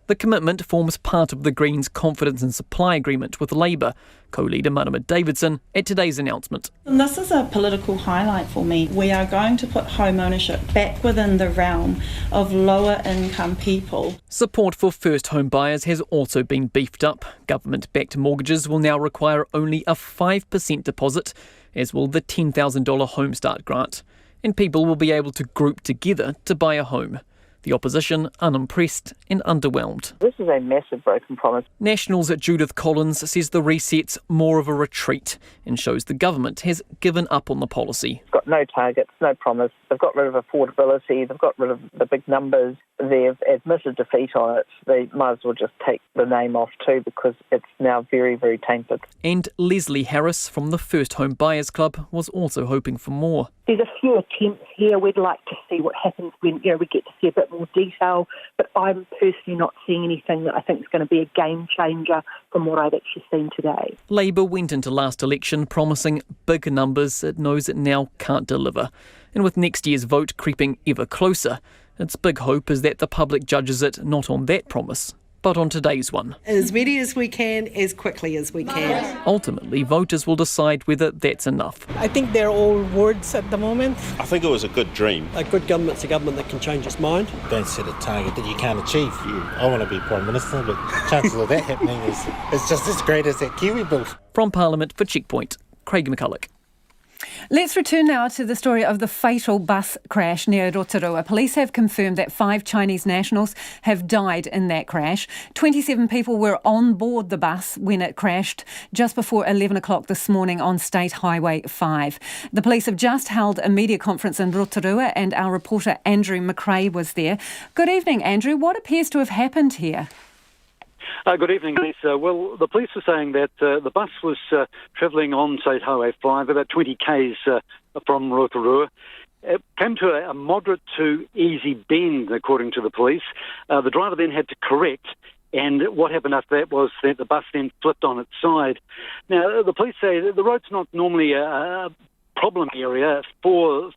S20: The commitment forms part of the Greens' confidence and supply agreement with Labour, co-leader Marama Davidson, at today's announcement.
S2: And this is a political highlight for me. We are going to put home ownership back within the realm of lower income people.
S20: Support for first home buyers has also been beefed up. Government-backed mortgages will now require only a 5% deposit, as will the $10,000 Home Start grant. And people will be able to group together to buy a home. The opposition unimpressed and underwhelmed.
S9: This is a massive broken promise.
S20: Nationals' Judith Collins says the reset's more of a retreat and shows the government has given up on the policy.
S9: It's got no targets, no promise. They've got rid of affordability. They've got rid of the big numbers. They've admitted defeat on it. They might as well just take the name off too because it's now very, very tainted.
S20: And Leslie Harris from the First Home Buyers Club was also hoping for more.
S3: There's a few attempts here. We'd like to see what happens when we get to see a bit more detail, but I'm personally not seeing anything that I think is going to be a game changer from what I've actually seen today.
S20: Labour went into last election promising big numbers it knows it now can't deliver. And with next year's vote creeping ever closer, its big hope is that the public judges it not on that promise, but on today's one.
S1: As ready as we can, as quickly as we can.
S20: Ultimately, voters will decide whether that's enough.
S24: I think they're all words at the moment.
S25: I think it was a good dream.
S26: A good government's a government that can change its mind.
S27: Don't set a target that you can't achieve. I want to be Prime Minister, but chances of that happening is just as great as that KiwiBuild.
S20: From Parliament for Checkpoint, Craig McCulloch.
S4: Let's return now to the story of the fatal bus crash near Rotorua. Police have confirmed that 5 Chinese nationals have died in that crash. 27 people were on board the bus when it crashed just before 11 o'clock this morning on State Highway 5. The police have just held a media conference in Rotorua and our reporter Andrew McRae was there. Good evening, Andrew. What appears to have happened here?
S28: Good evening, Lisa. Well, the police are saying that the bus was travelling on State Highway 5, about 20 k's from Rotorua. It came to a moderate to easy bend, according to the police. The driver then had to correct, and what happened after that was that the bus then flipped on its side. Now, the police say that the road's not normally a problem area for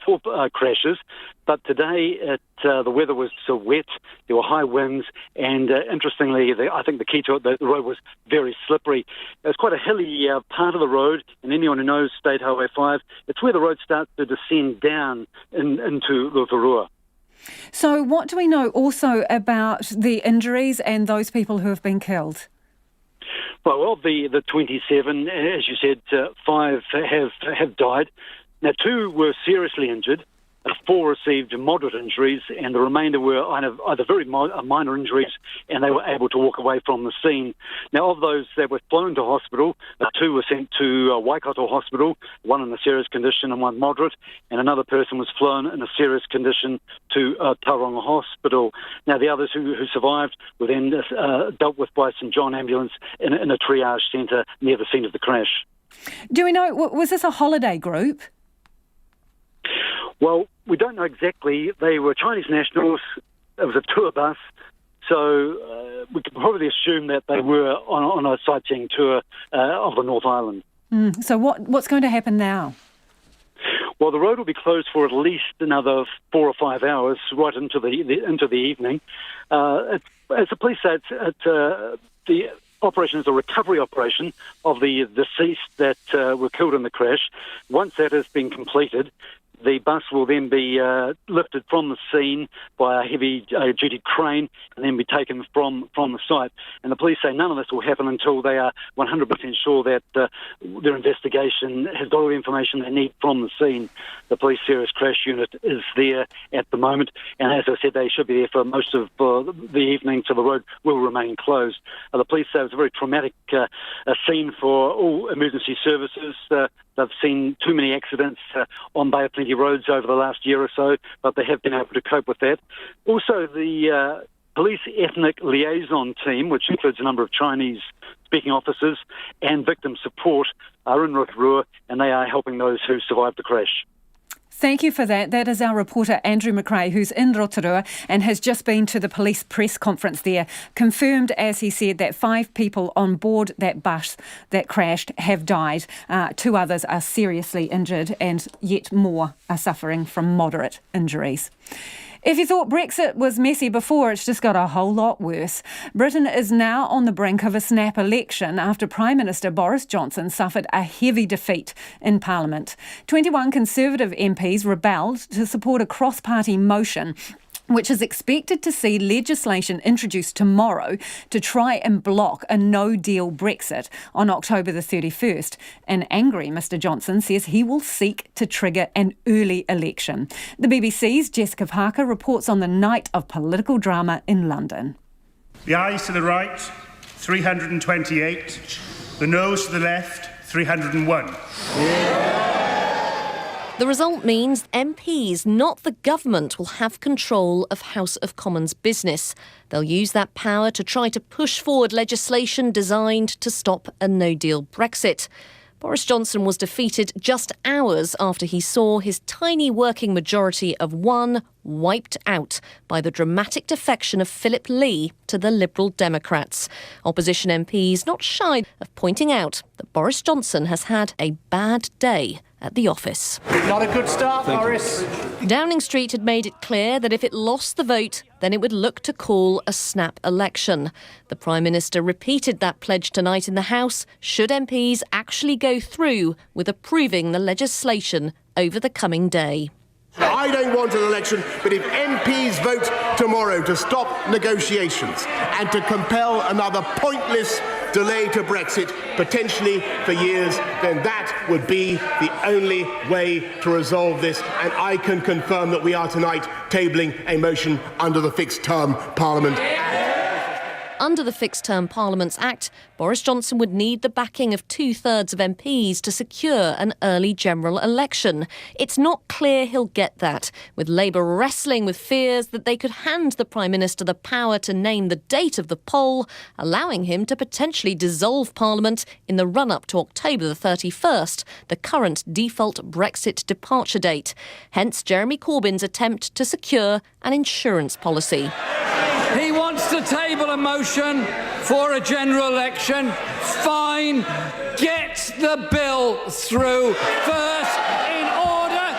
S28: crashes, but today the weather was so wet, there were high winds, and interestingly, I think the key to it, the road was very slippery. It's quite a hilly part of the road, and anyone who knows State Highway 5, it's where the road starts to descend down into Rotorua.
S4: So what do we know also about the injuries and those people who have been killed?
S28: Well, of the 27, as you said, 5 have died. Now, 2 were seriously injured. 4 received moderate injuries, and the remainder were either very minor injuries, and they were able to walk away from the scene. Now, of those that were flown to hospital, 2 were sent to Waikato Hospital, 1 in a serious condition and 1 moderate, and another person was flown in a serious condition to Tauranga Hospital. Now, the others who survived were then dealt with by St John Ambulance in a triage centre near the scene of the crash.
S4: Do we know, was this a holiday group?
S28: Well, we don't know exactly. They were Chinese nationals. It was a tour bus. So we could probably assume that they were on a sightseeing tour of the North Island.
S4: So what's going to happen now?
S28: Well, the road will be closed for at least another 4 or 5 hours, right into the evening. As the police said, the operation is a recovery operation of the deceased that were killed in the crash. Once that has been completed, the bus will then be lifted from the scene by a heavy-duty crane and then be taken from the site. And the police say none of this will happen until they are 100% sure that their investigation has got all the information they need from the scene. The police serious crash unit is there at the moment, and as I said, they should be there for most of the evening, so the road will remain closed. The police say it was a very traumatic scene for all emergency services. They've seen too many accidents on Bay of Plenty roads over the last year or so, but they have been able to cope with that. Also, the police ethnic liaison team, which includes a number of Chinese-speaking officers and victim support, are in Rotorua, and they are helping those who survived the crash.
S4: Thank you for that. That is our reporter Andrew McRae, who's in Rotorua and has just been to the police press conference there. Confirmed, as he said, that 5 people on board that bus that crashed have died. 2 others are seriously injured and yet more are suffering from moderate injuries. If you thought Brexit was messy before, it's just got a whole lot worse. Britain is now on the brink of a snap election after Prime Minister Boris Johnson suffered a heavy defeat in Parliament. 21 Conservative MPs rebelled to support a cross-party motion which is expected to see legislation introduced tomorrow to try and block a no-deal Brexit on October the 31st. An angry Mr Johnson says he will seek to trigger an early election. The BBC's Jessica Parker reports on the night of political drama in London.
S6: The ayes to the right, 328. The noes to the left, 301.
S7: The result means MPs, not the government, will have control of House of Commons business. They'll use that power to try to push forward legislation designed to stop a no-deal Brexit. Boris Johnson was defeated just hours after he saw his tiny working majority of 1 wiped out by the dramatic defection of Philip Lee to the Liberal Democrats. Opposition MPs not shy of pointing out that Boris Johnson has had a bad day at the office.
S6: Not a good start, Boris.
S7: Downing Street had made it clear that if it lost the vote, then it would look to call a snap election. The Prime Minister repeated that pledge tonight in the House, should MPs actually go through with approving the legislation over the coming day.
S8: I don't want an election, but if MPs vote tomorrow to stop negotiations and to compel another pointless delay to Brexit, potentially for years, then that would be the only way to resolve this. And I can confirm that we are tonight tabling a motion under the Fixed Term Parliament Act.
S7: Under the Fixed Term Parliaments Act, Boris Johnson would need the backing of 2/3 of MPs to secure an early general election. It's not clear he'll get that, with Labour wrestling with fears that they could hand the Prime Minister the power to name the date of the poll, allowing him to potentially dissolve Parliament in the run-up to October the 31st, the current default Brexit departure date. Hence Jeremy Corbyn's attempt to secure an insurance policy.
S10: He wants to table a motion for a general election. Fine, get the bill through first in order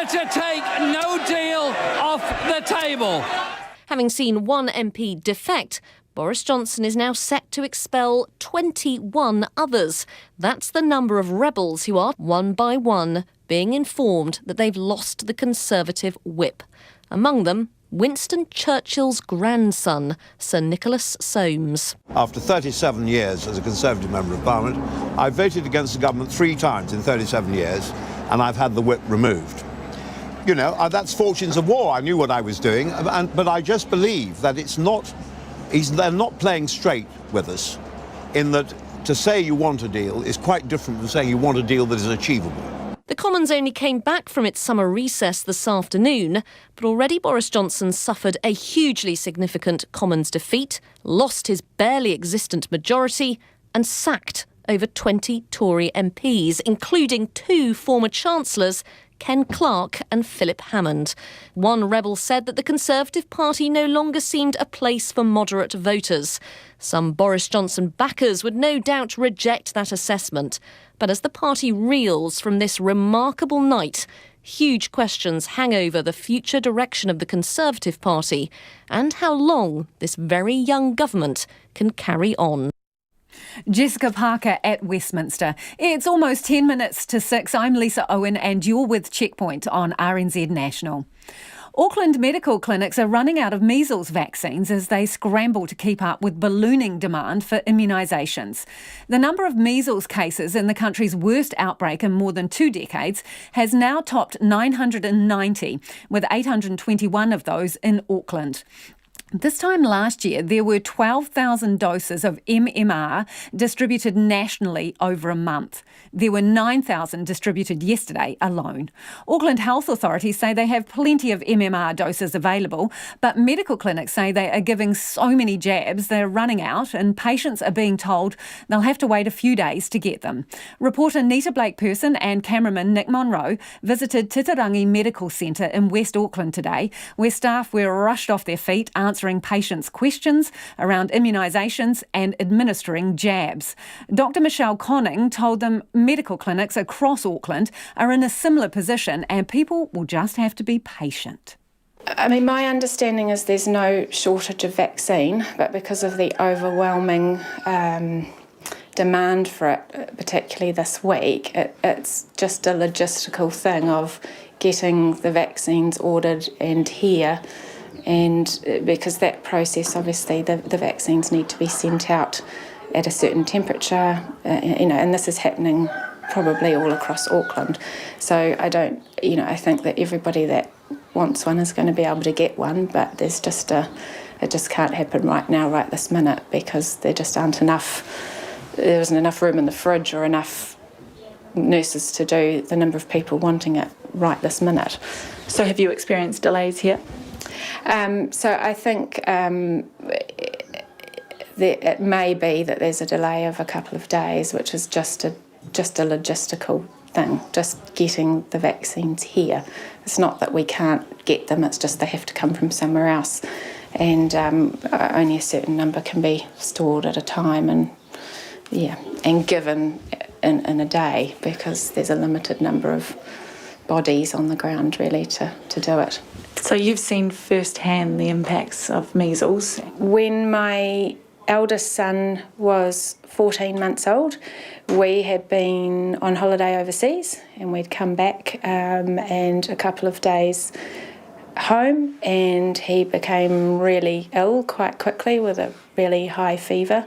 S10: to take no deal off the table.
S7: Having seen 1 MP defect, Boris Johnson is now set to expel 21 others. That's the number of rebels who are, one by one, being informed that they've lost the Conservative whip. Among them, Winston Churchill's grandson, Sir Nicholas Soames.
S12: After 37 years as a Conservative Member of Parliament, I voted against the government 3 times in 37 years, and I've had the whip removed. You know, that's fortunes of war. I knew what I was doing, but I just believe that they're not playing straight with us, in that to say you want a deal is quite different from saying you want a deal that is achievable.
S7: The Commons only came back from its summer recess this afternoon, but already Boris Johnson suffered a hugely significant Commons defeat, lost his barely existent majority and sacked over 20 Tory MPs, including 2 former Chancellors, Ken Clarke and Philip Hammond. One rebel said that the Conservative Party no longer seemed a place for moderate voters. Some Boris Johnson backers would no doubt reject that assessment. But as the party reels from this remarkable night, huge questions hang over the future direction of the Conservative Party and how long this very young government can carry on.
S4: Jessica Parker at Westminster. It's almost 10 minutes to 6. I'm Lisa Owen and you're with Checkpoint on RNZ National. Auckland medical clinics are running out of measles vaccines as they scramble to keep up with ballooning demand for immunisations. The number of measles cases in the country's worst outbreak in more than 2 decades has now topped 990, with 821 of those in Auckland. This time last year, there were 12,000 doses of MMR distributed nationally over a month. There were 9,000 distributed yesterday alone. Auckland health authorities say they have plenty of MMR doses available, but medical clinics say they are giving so many jabs they're running out and patients are being told they'll have to wait a few days to get them. Reporter Nita Blake-Person and cameraman Nick Monroe visited Titirangi Medical Centre in West Auckland today, where staff were rushed off their feet answering patients' questions around immunisations and administering jabs. Dr Michelle Conning told them medical clinics across Auckland are in a similar position and people will just have to be patient.
S13: I mean, my understanding is there's no shortage of vaccine, but because of the overwhelming demand for it, particularly this week, it's just a logistical thing of getting the vaccines ordered and here. And because that process, obviously, the vaccines need to be sent out at a certain temperature, and this is happening probably all across Auckland. So I think that everybody that wants one is going to be able to get one, but it just can't happen right now, right this minute, because there just aren't enough, there isn't enough room in the fridge or enough nurses to do the number of people wanting it right this minute.
S2: So have you experienced delays here?
S13: So I think it may be that there's a delay of a couple of days, which is just a logistical thing, just getting the vaccines here. It's not that we can't get them, it's just they have to come from somewhere else. And only a certain number can be stored at a time and given in a day, because there's a limited number of bodies on the ground really to do it.
S2: So you've seen firsthand the impacts of measles.
S13: When my eldest son was 14 months old, we had been on holiday overseas and we'd come back and a couple of days home, and he became really ill quite quickly with a really high fever,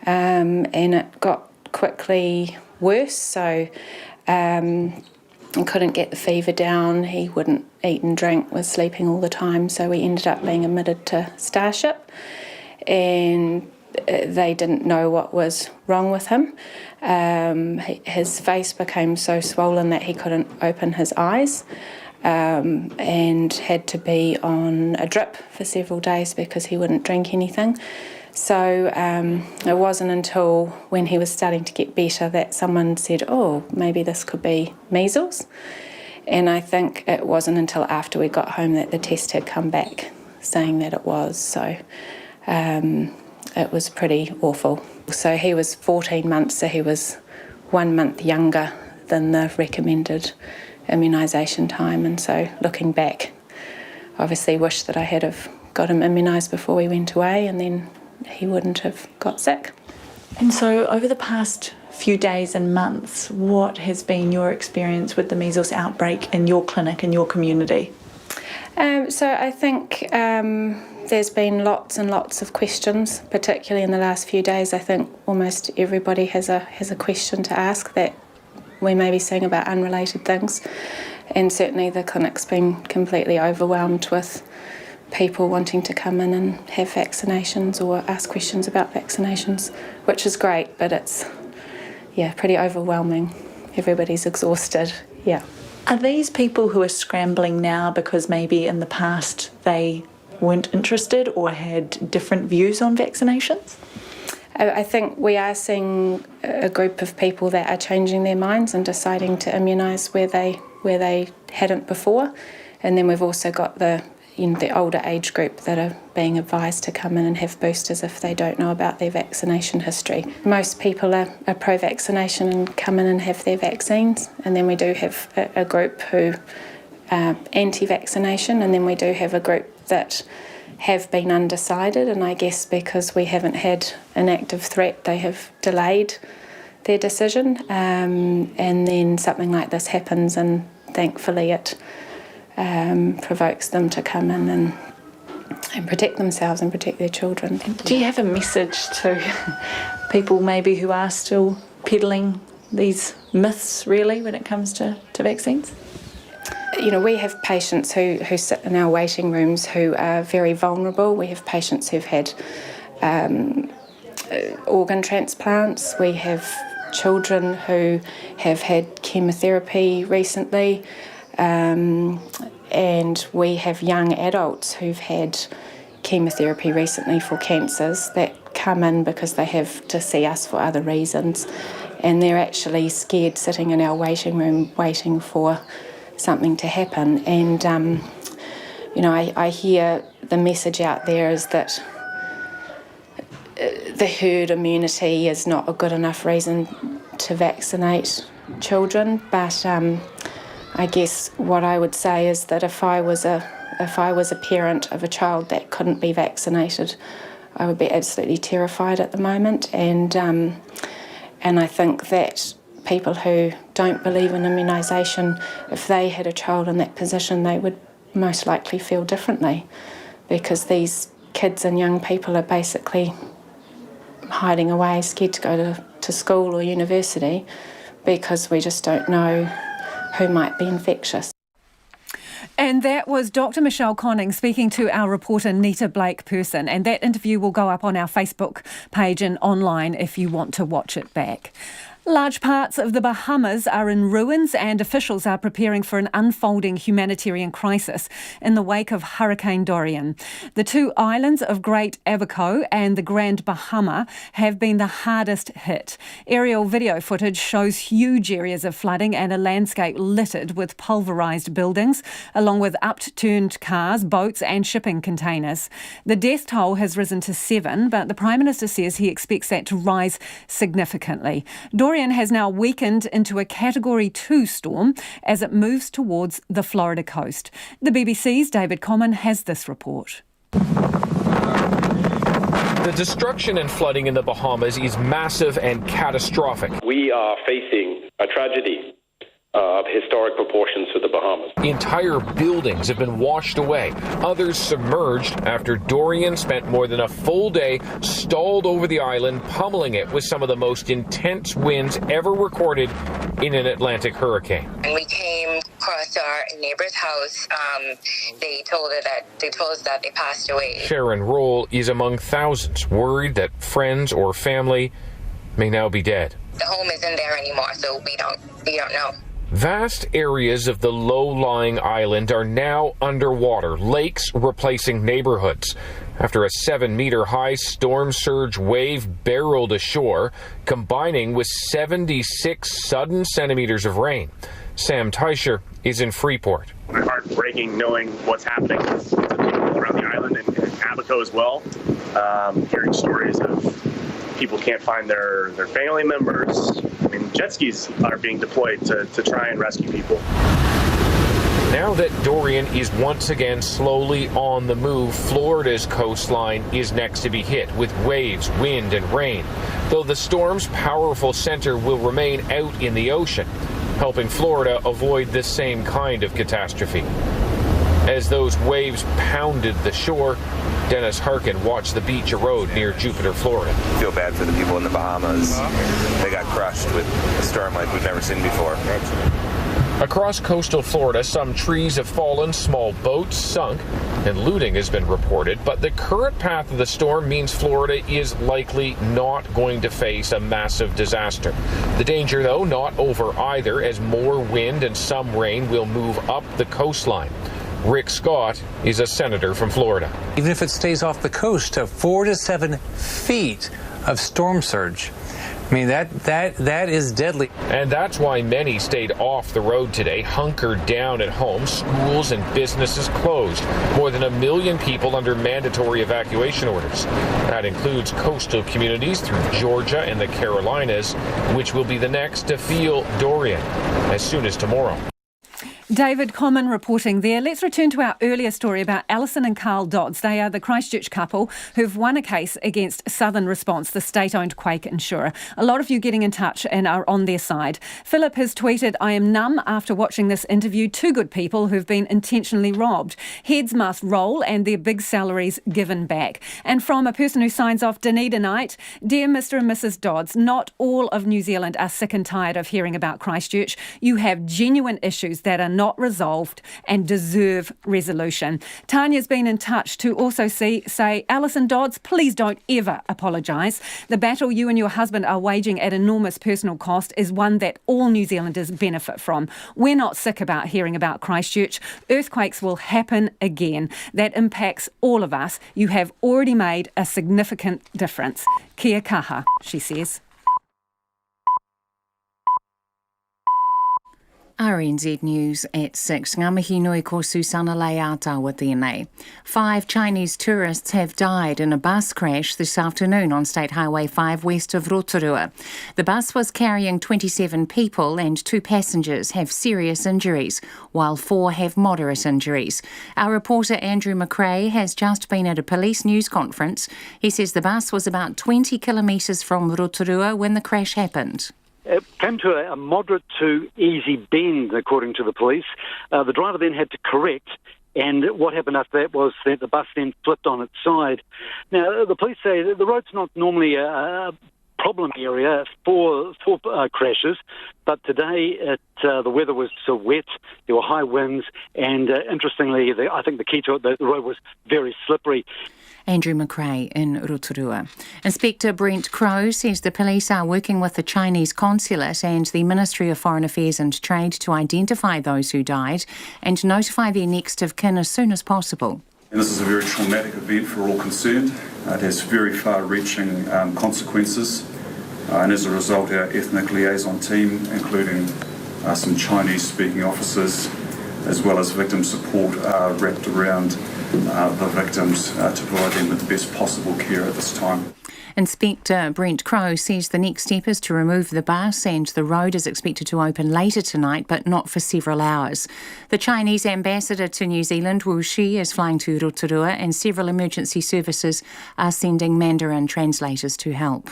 S13: and it got quickly worse, so and couldn't get the fever down. He wouldn't eat and drink, was sleeping all the time, so we ended up being admitted to Starship, and they didn't know what was wrong with him. His face became so swollen that he couldn't open his eyes, and had to be on a drip for several days because he wouldn't drink anything. So it wasn't until when he was starting to get better that someone said, oh, maybe this could be measles. And I think it wasn't until after we got home that the test had come back saying that it was. So it was pretty awful. So he was 14 months, so he was 1 month younger than the recommended immunisation time. And so looking back, obviously wish that I had have got him immunised before we went away, and then he wouldn't have got sick.
S2: And so over the past few days and months, what has been your experience with the measles outbreak in your clinic, in your community?
S13: So I think there's been lots and lots of questions, particularly in the last few days. I think almost everybody has a question to ask that we may be seeing about unrelated things. And certainly the clinic's been completely overwhelmed with people wanting to come in and have vaccinations or ask questions about vaccinations, which is great, but it's, pretty overwhelming. Everybody's exhausted,
S2: Are these people who are scrambling now because maybe in the past they weren't interested or had different views on vaccinations?
S13: I think we are seeing a group of people that are changing their minds and deciding to immunise where they hadn't before, and then we've also got the older age group that are being advised to come in and have boosters if they don't know about their vaccination history. Most people are pro-vaccination and come in and have their vaccines, and then we do have a group who anti-vaccination, and then we do have a group that have been undecided, and I guess because we haven't had an active threat, they have delayed their decision, and then something like this happens, and thankfully it provokes them to come in and protect themselves and protect their children.
S2: Do you have a message to people maybe who are still peddling these myths, really, when it comes to vaccines?
S13: You know, we have patients who sit in our waiting rooms who are very vulnerable. We have patients who've had organ transplants. We have children who have had chemotherapy recently. And we have young adults who've had chemotherapy recently for cancers that come in because they have to see us for other reasons. And they're actually scared sitting in our waiting room waiting for something to happen. And, you know, I hear the message out there is that the herd immunity is not a good enough reason to vaccinate children. But I guess what I would say is that if I was a parent of a child that couldn't be vaccinated, I would be absolutely terrified at the moment. And I think that people who don't believe in immunisation, if they had a child in that position, they would most likely feel differently, because these kids and young people are basically hiding away, scared to go to school or university, because we just don't know who might be infectious.
S4: And that was Dr. Michelle Conning speaking to our reporter Nita Blake-Person, and that interview will go up on our Facebook page and online if you want to watch it back. Large parts of the Bahamas are in ruins, and officials are preparing for an unfolding humanitarian crisis in the wake of Hurricane Dorian. The two islands of Great Abaco and the Grand Bahama have been the hardest hit. Aerial video footage shows huge areas of flooding and a landscape littered with pulverised buildings, along with upturned cars, boats and shipping containers. The death toll has risen to 7, but the Prime Minister says he expects that to rise significantly. Dorian has now weakened into a Category 2 storm as it moves towards the Florida coast. The BBC's David Common has this report.
S5: The destruction and flooding in the Bahamas is massive and catastrophic.
S14: We are facing a tragedy of historic proportions for the Bahamas.
S5: Entire buildings have been washed away, others submerged after Dorian spent more than a full day stalled over the island, pummeling it with some of the most intense winds ever recorded in an Atlantic hurricane.
S15: And we came across our neighbor's house. They told us that they passed away.
S5: Sharon Roll is among thousands worried that friends or family may now be dead.
S15: The home isn't there anymore, so we don't know.
S5: Vast areas of the low-lying island are now underwater, lakes replacing neighborhoods. After a 7-meter-high storm surge wave barreled ashore, combining with 76 sudden centimeters of rain. Sam Teicher is in Freeport.
S16: My heart breaking knowing what's happening to people around the island and Abaco as well. Hearing stories of people can't find their family members. I mean, jet skis are being deployed to try and rescue people.
S5: Now that Dorian is once again slowly on the move, Florida's coastline is next to be hit with waves, wind and rain, though the storm's powerful center will remain out in the ocean, helping Florida avoid the same kind of catastrophe. As those waves pounded the shore, Dennis Harkin watched the beach erode near Jupiter, Florida.
S17: I feel bad for the people in the Bahamas. They got crushed with a storm like we've never seen before.
S5: Across coastal Florida, some trees have fallen, small boats sunk, and looting has been reported. But the current path of the storm means Florida is likely not going to face a massive disaster. The danger, though, not over either, as more wind and some rain will move up the coastline. Rick Scott is a senator from Florida.
S18: Even if it stays off the coast, 4 to 7 feet of storm surge. I mean, that is deadly.
S5: And that's why many stayed off the road today, hunkered down at home, schools and businesses closed. More than 1 million people under mandatory evacuation orders. That includes coastal communities through Georgia and the Carolinas, which will be the next to feel Dorian as soon as tomorrow.
S4: David Common reporting there. Let's return to our earlier story about Alison and Carl Dodds. They are the Christchurch couple who've won a case against Southern Response, the state-owned quake insurer. A lot of you getting in touch and are on their side. Philip has tweeted, "I am numb after watching this interview. Two good people who've been intentionally robbed. Heads must roll and their big salaries given back." And from a person who signs off, Dunedin Night, "Dear Mr. and Mrs. Dodds, not all of New Zealand are sick and tired of hearing about Christchurch. You have genuine issues that are not resolved and deserve resolution." Tanya's been in touch to also say, "Alison Dodds, please don't ever apologise. The battle you and your husband are waging at enormous personal cost is one that all New Zealanders benefit from. We're not sick about hearing about Christchurch. Earthquakes will happen again. That impacts all of us. You have already made a significant difference. Kia kaha," she says.
S3: RNZ News at 6. Ngā mihi nui ko Susana Leata tēnei. 5 Chinese tourists have died in a bus crash this afternoon on State Highway 5 west of Rotorua. The bus was carrying 27 people and 2 passengers have serious injuries, while 4 have moderate injuries. Our reporter Andrew McRae has just been at a police news conference. He says the bus was about 20 kilometres from Rotorua when the crash happened.
S28: It came to a moderate to easy bend, according to the police. The driver then had to correct, and what happened after that was that the bus then flipped on its side. Now, the police say that the road's not normally a problem area for crashes, but today the weather was so wet, there were high winds, and interestingly, I think the key to it, the road was very slippery.
S3: Andrew McRae in Rotorua. Inspector Brent Crowe says the police are working with the Chinese consulate and the Ministry of Foreign Affairs and Trade to identify those who died and notify their next of kin as soon as possible.
S9: And this is a very traumatic event for all concerned. It has very far-reaching consequences, and as a result our ethnic liaison team, including some Chinese-speaking officers as well as victim support, are wrapped around the victims to provide them with the best possible care at this time.
S3: Inspector Brent Crowe says the next step is to remove the bus and the road is expected to open later tonight, but not for several hours. The Chinese ambassador to New Zealand, Wu Shi, is flying to Rotorua and several emergency services are sending Mandarin translators to help.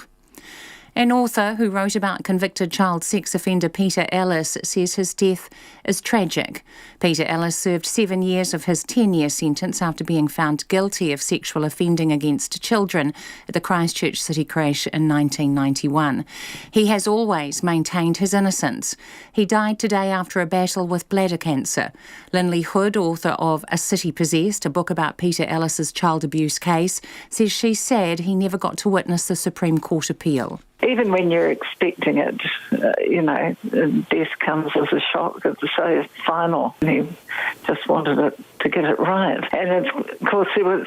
S3: An author who wrote about convicted child sex offender Peter Ellis says his death is tragic. Peter Ellis served 7 years of his 10-year sentence after being found guilty of sexual offending against children at the Christchurch city crash in 1991. He has always maintained his innocence. He died today after a battle with bladder cancer. Lindley Hood, author of A City Possessed, a book about Peter Ellis's child abuse case, says she's sad he never got to witness the Supreme Court appeal.
S11: Even when you're expecting it, death comes as a shock. It's so final. He just wanted it to get it right. And of course, there was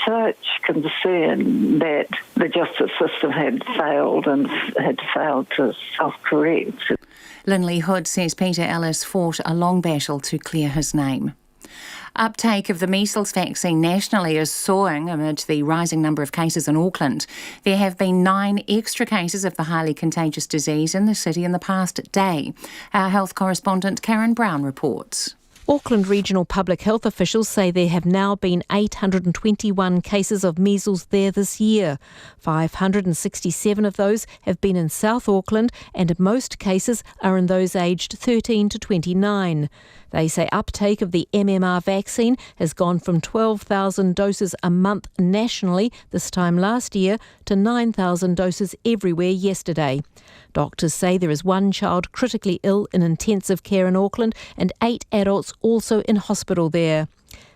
S11: such concern that the justice system had failed and had failed to self-correct.
S3: Lindley Hood says Peter Ellis fought a long battle to clear his name. Uptake of the measles vaccine nationally is soaring amid the rising number of cases in Auckland. There have been 9 extra cases of the highly contagious disease in the city in the past day. Our health correspondent Karen Brown reports.
S19: Auckland regional public health officials say there have now been 821 cases of measles there this year. 567 of those have been in South Auckland, and most cases are in those aged 13 to 29. They say uptake of the MMR vaccine has gone from 12,000 doses a month nationally this time last year to 9,000 doses everywhere yesterday. Doctors say there is 1 child critically ill in intensive care in Auckland and 8 adults also in hospital there.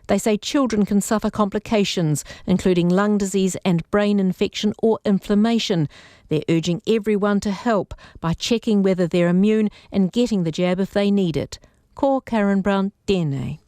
S19: They say children can suffer complications, including lung disease and brain infection or inflammation. They're urging everyone to help by checking whether they're immune and getting the jab if they need it. Ko Karen Brown, tēnei.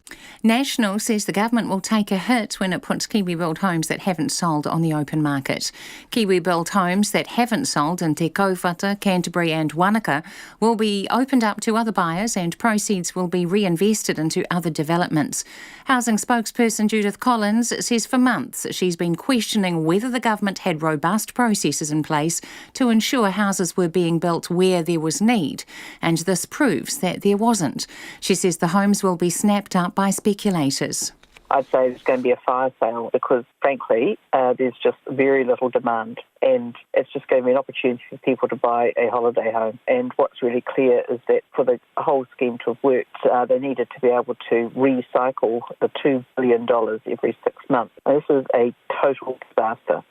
S3: National says the government will take a hit when it puts KiwiBuild homes that haven't sold on the open market. KiwiBuild homes that haven't sold in Te Kauwhata, Canterbury and Wanaka will be opened up to other buyers and proceeds will be reinvested into other developments. Housing spokesperson Judith Collins says for months she's been questioning whether the government had robust processes in place to ensure houses were being built where there was need, and this proves that there wasn't. She says the homes will be snapped up by speculators.
S1: I'd say it's going to be a fire sale because, frankly, there's just very little demand and it's just going to be an opportunity for people to buy a holiday home. And what's really clear is that for the whole scheme to have worked, they needed to be able to recycle the $2 billion every 6 months. And this is a total disaster.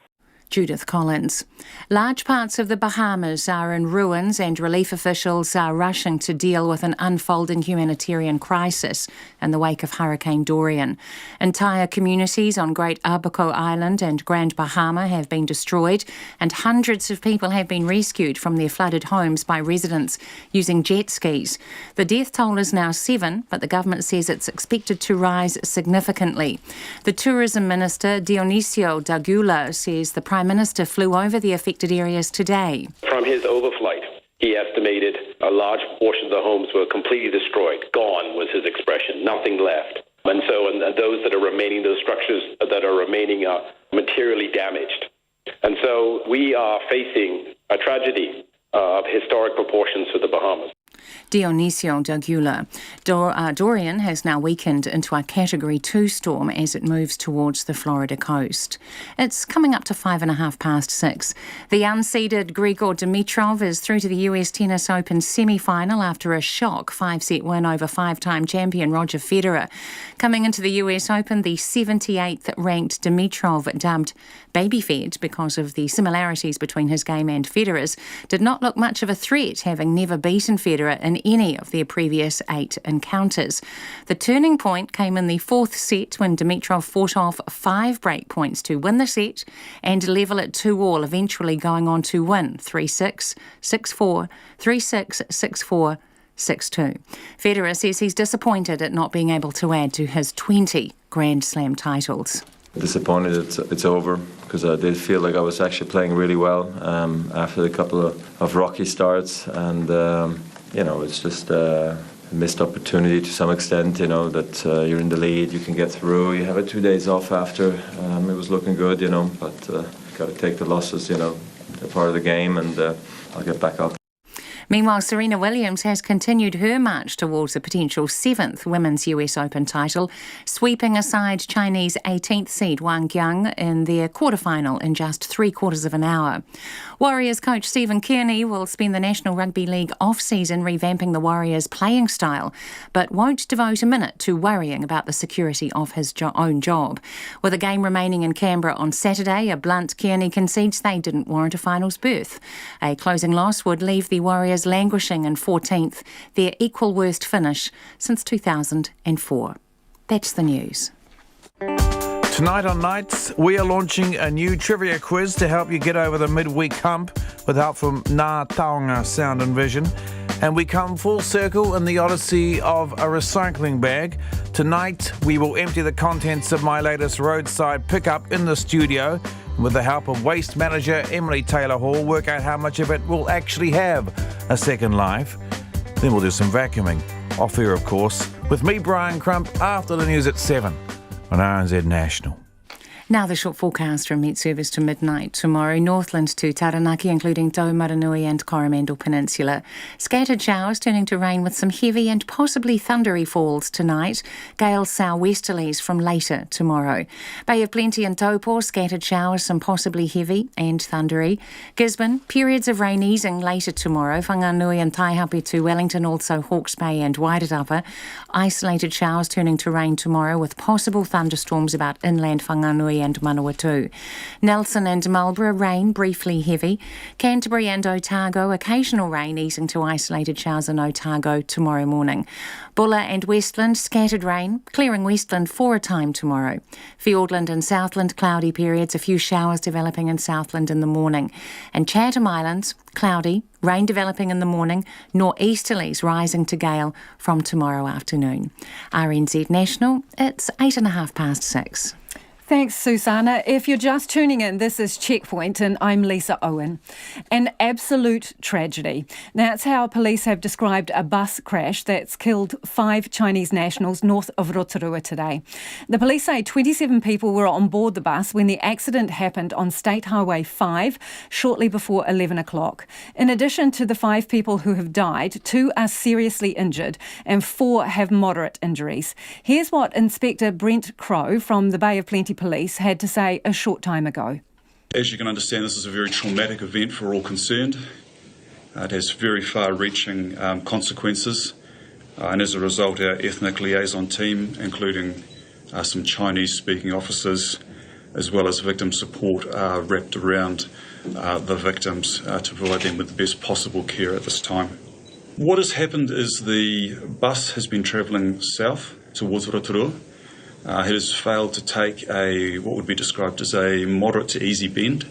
S3: Judith Collins. Large parts of the Bahamas are in ruins and relief officials are rushing to deal with an unfolding humanitarian crisis in the wake of Hurricane Dorian. Entire communities on Great Abaco Island and Grand Bahama have been destroyed and hundreds of people have been rescued from their flooded homes by residents using jet skis. The death toll is now 7, but the government says it's expected to rise significantly. The Tourism Minister, Dionisio Dagula, says the Prime Minister flew over the affected areas today.
S14: From his overflight, he estimated a large portion of the homes were completely destroyed. Gone was his expression, nothing left. And those that are remaining, those structures that are remaining are materially damaged. And so we are facing a tragedy of historic proportions for the Bahamas.
S3: Dionisio Dagula. Dorian has now weakened into a Category 2 storm as it moves towards the Florida coast. It's coming up to 6:05. The unseeded Grigor Dimitrov is through to the US Tennis Open semi-final after a shock 5-set win over 5-time champion Roger Federer. Coming into the US Open, the 78th ranked Dimitrov, dubbed baby-fed because of the similarities between his game and Federer's, did not look much of a threat, having never beaten Federer in any of their previous 8 encounters. The turning point came in the 4th set when Dimitrov fought off 5 break points to win the set and level at 2-all, eventually going on to win 3-6, 6-4, 3-6, 6-4, 6-2. Federer says he's disappointed at not being able to add to his 20 Grand Slam titles.
S21: Disappointed it's over because I did feel like I was actually playing really well after a couple of rocky starts, and it's just a missed opportunity to some extent, that you're in the lead, you can get through, you have a 2 days off after, it was looking good, but got to take the losses, they're part of the game, and I'll get back up.
S3: Meanwhile, Serena Williams has continued her march towards a potential 7th Women's US Open title, sweeping aside Chinese 18th seed Wang Yang in their quarterfinal in just 3/4 of an hour. Warriors coach Stephen Kearney will spend the National Rugby League off-season revamping the Warriors' playing style, but won't devote a minute to worrying about the security of his own job. With a game remaining in Canberra on Saturday, a blunt Kearney concedes they didn't warrant a finals berth. A closing loss would leave the Warriors languishing in 14th, their equal worst finish since 2004. That's the news.
S22: Tonight on Nights, we are launching a new trivia quiz to help you get over the midweek hump with help from Ngā Taonga Sound and Vision. And we come full circle in the odyssey of a recycling bag. Tonight, we will empty the contents of my latest roadside pickup in the studio. And with the help of waste manager Emily Taylor-Hall, work out how much of it will actually have a second life. Then we'll do some vacuuming. Off air, of course, with me, Brian Crump, after the news at 7 on RNZ National.
S3: Now the short forecast from Met Service to midnight tomorrow. Northland to Taranaki, including Taumaranui and Coromandel Peninsula. Scattered showers turning to rain with some heavy and possibly thundery falls tonight. Gale southwesterlies from later tomorrow. Bay of Plenty and Taupo, scattered showers, some possibly heavy and thundery. Gisborne, periods of rain easing later tomorrow. Whanganui and Taihape to Wellington, also Hawke's Bay and Wairarapa. Isolated showers turning to rain tomorrow with possible thunderstorms about inland Whanganui Whanganui and Manawatu. Nelson and Marlborough, rain briefly heavy. Canterbury and Otago, occasional rain easing to isolated showers in Otago tomorrow morning. Bulla and Westland, scattered rain, clearing Westland for a time tomorrow. Fiordland and Southland, cloudy periods, a few showers developing in Southland in the morning. And Chatham Islands, cloudy, rain developing in the morning, nor'easterlies rising to gale from tomorrow afternoon. RNZ National, it's 6:08.
S4: Thanks, Susanna. If you're just tuning in, this is Checkpoint and I'm Lisa Owen. An absolute tragedy. That's how police have described a bus crash that's killed 5 Chinese nationals north of Rotorua today. The police say 27 people were on board the bus when the accident happened on State Highway 5 shortly before 11 o'clock. In addition to the 5 people who have died, 2 are seriously injured and 4 have moderate injuries. Here's what Inspector Brent Crowe from the Bay of Plenty Police had to say a short time ago.
S9: As you can understand, this is a very traumatic event for all concerned. It has very far-reaching consequences, and as a result our ethnic liaison team, including some Chinese-speaking officers as well as victim support, are wrapped around the victims to provide them with the best possible care at this time. What has happened is the bus has been travelling south towards Rotorua. It has failed to take what would be described as a moderate to easy bend.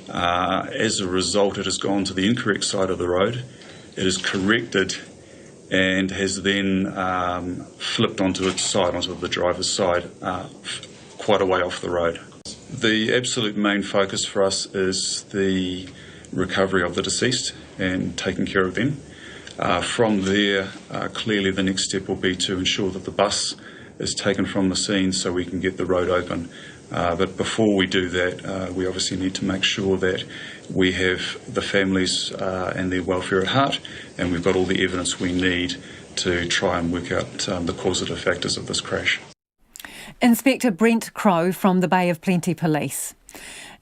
S9: As a result, it has gone to the incorrect side of the road. It has corrected and has then flipped onto its side, onto the driver's side, quite a way off the road. The absolute main focus for us is the recovery of the deceased and taking care of them. From there, clearly the next step will be to ensure that the bus is taken from the scene so we can get the road open. But before we do that, we obviously need to make sure that we have the families and their welfare at heart, and we've got all the evidence we need to try and work out the causative factors of this crash.
S4: Inspector Brent Crowe from the Bay of Plenty Police.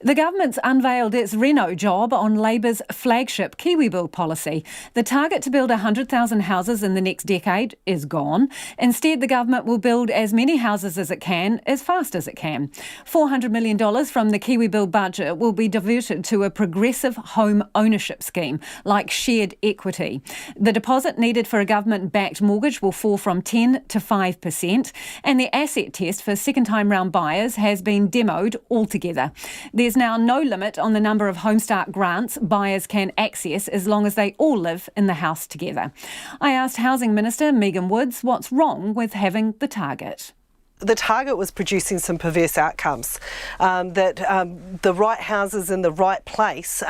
S4: The government's unveiled its reno job on Labour's flagship KiwiBuild policy. The target to build 100,000 houses in the next decade is gone. Instead, the government will build as many houses as it can, as fast as it can. $400 million from the KiwiBuild budget will be diverted to a progressive home ownership scheme, like shared equity. The deposit needed for a government-backed mortgage will fall from 10 to 5%, and the asset test for second-time round buyers has been demoed altogether. There's now no limit on the number of Homestart grants buyers can access as long as they all live in the house together. I asked Housing Minister Megan Woods what's wrong with having the target.
S6: The target was producing some perverse outcomes, that the right houses in the right place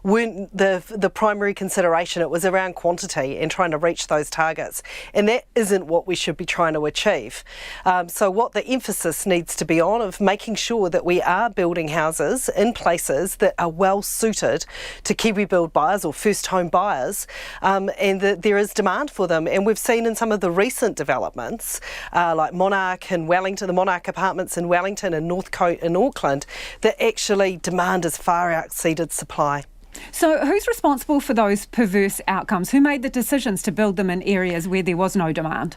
S6: weren't the primary consideration. It was around quantity and trying to reach those targets, and that isn't what we should be trying to achieve. So what the emphasis needs to be on of making sure that we are building houses in places that are well suited to KiwiBuild buyers or first home buyers, and that there is demand for them. And we've seen in some of the recent developments like Monarch and Wellington, the Monarch Apartments in Wellington and Northcote in Auckland, that actually demand has far exceeded supply.
S4: So who's responsible for those perverse outcomes? Who made the decisions to build them in areas where there was no demand?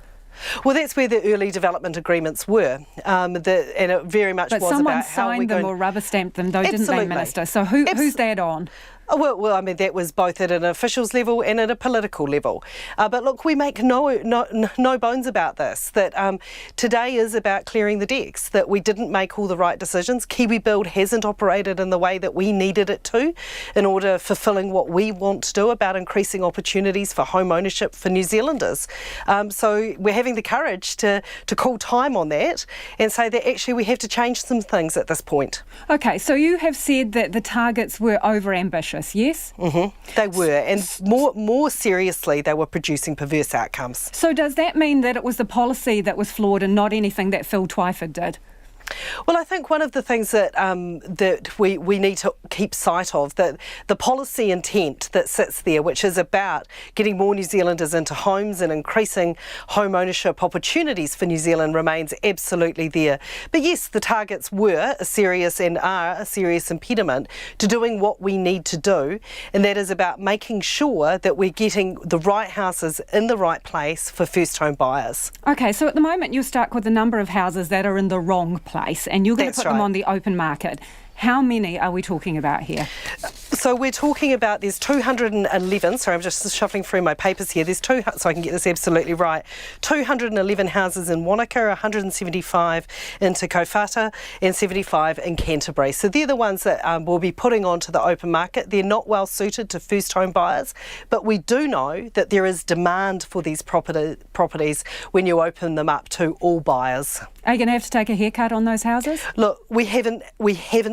S6: Well, that's where the early development agreements were, and it very much was about how we're going...
S4: But someone signed them or rubber-stamped them, though, didn't they, Minister? So who's that on?
S6: Oh, well, I mean, that was both at an officials level and at a political level. But look, we make no bones about this, that today is about clearing the decks, that we didn't make all the right decisions. KiwiBuild hasn't operated in the way that we needed it to in order fulfilling what we want to do about increasing opportunities for home ownership for New Zealanders. So we're having the courage to call time on that and say that actually we have to change some things at this point.
S4: OK, so you have said that the targets were over-ambitious. Yes?
S6: Mm-hmm. They were, and more seriously, they were producing perverse outcomes.
S4: So does that mean that it was the policy that was flawed and not anything that Phil Twyford did?
S6: Well, I think one of the things that that we need to keep sight of, that the policy intent that sits there, which is about getting more New Zealanders into homes and increasing home ownership opportunities for New Zealand, remains absolutely there. But yes, the targets were a serious and are a serious impediment to doing what we need to do, and that is about making sure that we're getting the right houses in the right place for first home buyers.
S4: OK, so at the moment you're stuck with a number of houses that are in the wrong place. place, and you're going to put them on the open market. How many are we talking about here?
S6: So we're talking about, there's 211, sorry, I'm just shuffling through my papers here. There's so I can get this absolutely right. 211 houses in Wanaka, 175 in Te Kaupata, and 75 in Canterbury. So they're the ones that we'll be putting onto the open market. They're not well suited to first home buyers, but we do know that there is demand for these properties when you open them up to all buyers.
S4: Are you going to have to take a haircut on those houses?
S6: Look, we haven't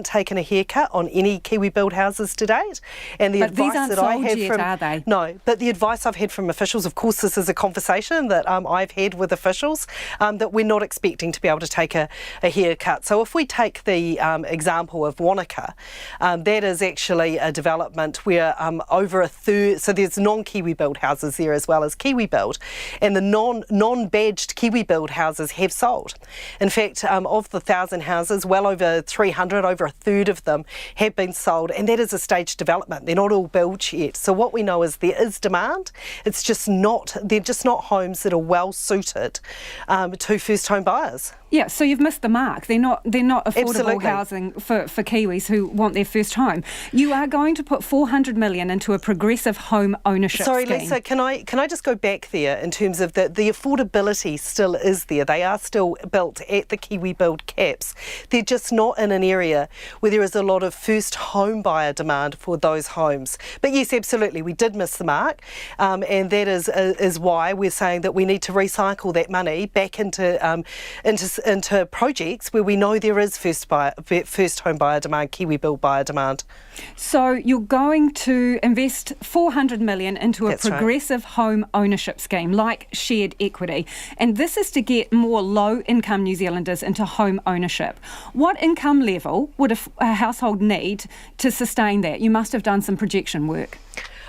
S6: taken a haircut on any KiwiBuild houses to date, and the advice that I have from
S4: are they?
S6: No, but the advice I've had from officials, of course, this is a conversation that I've had with officials, that we're not expecting to be able to take a haircut. So if we take the example of Wanaka, that is actually a development where over a third, so there's non-KiwiBuild houses there as well as KiwiBuild, and the non-badged KiwiBuild houses have sold. In fact, of the 1,000 houses, well over 300, over a third of them have been sold, and that is a staged development. They're not all built yet. So what we know is there is demand. It's just not, they're just not homes that are well suited to first home buyers.
S4: Yeah, so you've missed the mark. They're not affordable
S6: Absolutely.
S4: housing for Kiwis who want their first home. You are going to put $400 million into a progressive home ownership scheme.
S6: Sorry, Lisa, can I just go back there in terms of the affordability still is there. They are still built at the KiwiBuild caps. They're just not in an area where there is a lot of first home buyer demand for those homes. But yes, absolutely, we did miss the mark, and that is why we're saying that we need to recycle that money back into projects where we know there is first home buyer demand, KiwiBuild buyer demand.
S4: So you're going to invest $400 million into a progressive home ownership scheme like shared equity, and this is to get more low-income New Zealanders into home ownership. What income level would a household need to sustain that? You must have done some projection work.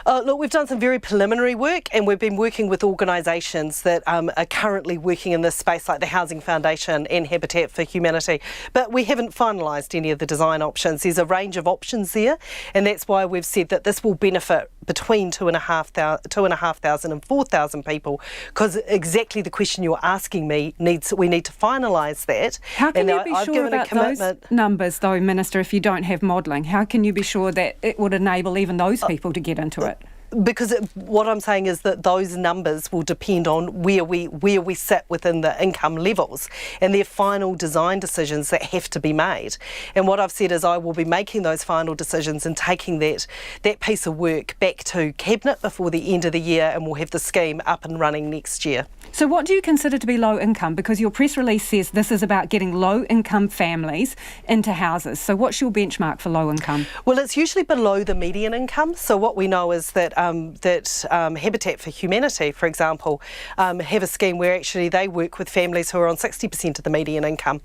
S6: Look, we've done some very preliminary work, and we've been working with organisations that are currently working in this space, like the Housing Foundation and Habitat for Humanity. But we haven't finalised any of the design options. There's a range of options there, and that's why we've said that this will benefit between 2,500 and 4,000 people, because exactly the question you're asking me we need to finalise that.
S4: How can you be sure about those numbers, though, Minister, if you don't have modelling? How can you be sure that it would enable even those people to get into it?
S6: Because what I'm saying is that those numbers will depend on where we sit within the income levels, and their final design decisions that have to be made. And what I've said is I will be making those final decisions and taking that piece of work back to Cabinet before the end of the year, and we'll have the scheme up and running next year.
S4: So what do you consider to be low income? Because your press release says this is about getting low income families into houses. So what's your benchmark for low income?
S6: Well, it's usually below the median income. So what we know is that Habitat for Humanity, for example, have a scheme where actually they work with families who are on 60% of the median income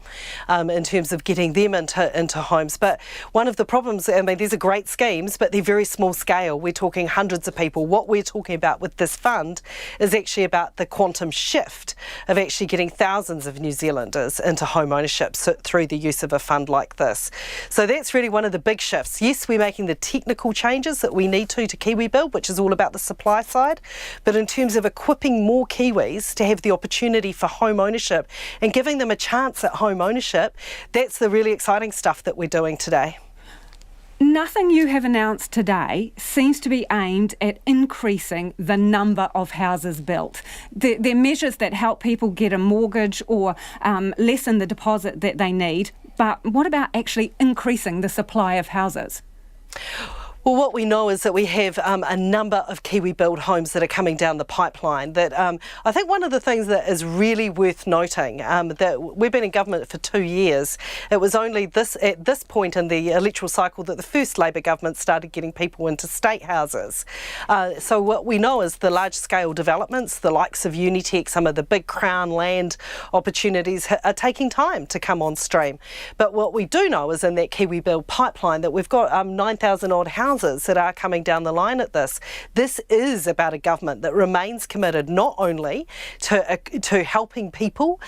S6: in terms of getting them into homes. But one of the problems, I mean, these are great schemes, but they're very small scale. We're talking hundreds of people. What we're talking about with this fund is actually about the quantum shift of actually getting thousands of New Zealanders into home ownership through the use of a fund like this. So that's really one of the big shifts. Yes, we're making the technical changes that we need to KiwiBuild, which is all about the supply side, but in terms of equipping more Kiwis to have the opportunity for home ownership and giving them a chance at home ownership, that's the really exciting stuff that we're doing today.
S4: Nothing you have announced today seems to be aimed at increasing the number of houses built. They're measures that help people get a mortgage or lessen the deposit that they need, but what about actually increasing the supply of houses?
S6: Well, what we know is that we have a number of KiwiBuild homes that are coming down the pipeline. That I think one of the things that is really worth noting, that we've been in government for 2 years. It was only at this point in the electoral cycle that the first Labor government started getting people into state houses. So what we know is the large-scale developments, the likes of Unitech, some of the big Crown land opportunities are taking time to come on stream. But what we do know is in that KiwiBuild pipeline that we've got 9,000 odd houses that are coming down the line at this. This is about a government that remains committed not only to helping people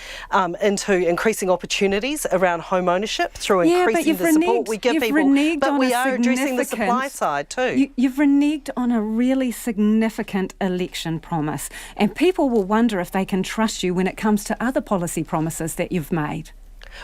S6: into increasing opportunities around home ownership through increasing the support we give people, but we are addressing the supply side too.
S4: You've reneged on a really significant election promise, and people will wonder if they can trust you when it comes to other policy promises that you've made.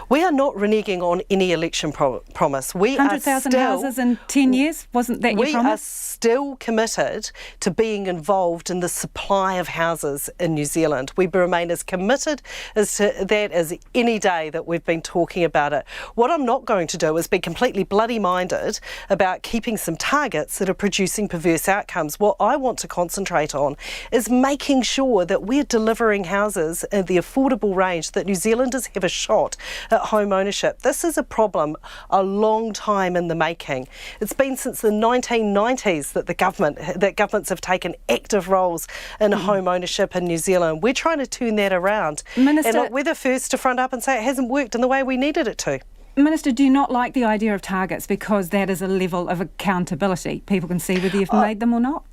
S6: We are not reneging on any election promise.
S4: 100,000 houses in 10 years? Wasn't that your promise?
S6: We are still committed to being involved in the supply of houses in New Zealand. We remain as committed as to that as any day that we've been talking about it. What I'm not going to do is be completely bloody-minded about keeping some targets that are producing perverse outcomes. What I want to concentrate on is making sure that we're delivering houses in the affordable range that New Zealanders have a shot at home ownership. This is a problem a long time in the making. It's been since the 1990s that governments have taken active roles in home ownership in New Zealand. We're trying to turn that around.
S4: Minister,
S6: and look, we're the first to front up and say it hasn't worked in the way we needed it to.
S4: Minister, do you not like the idea of targets because that is a level of accountability? People can see whether you've made them or not.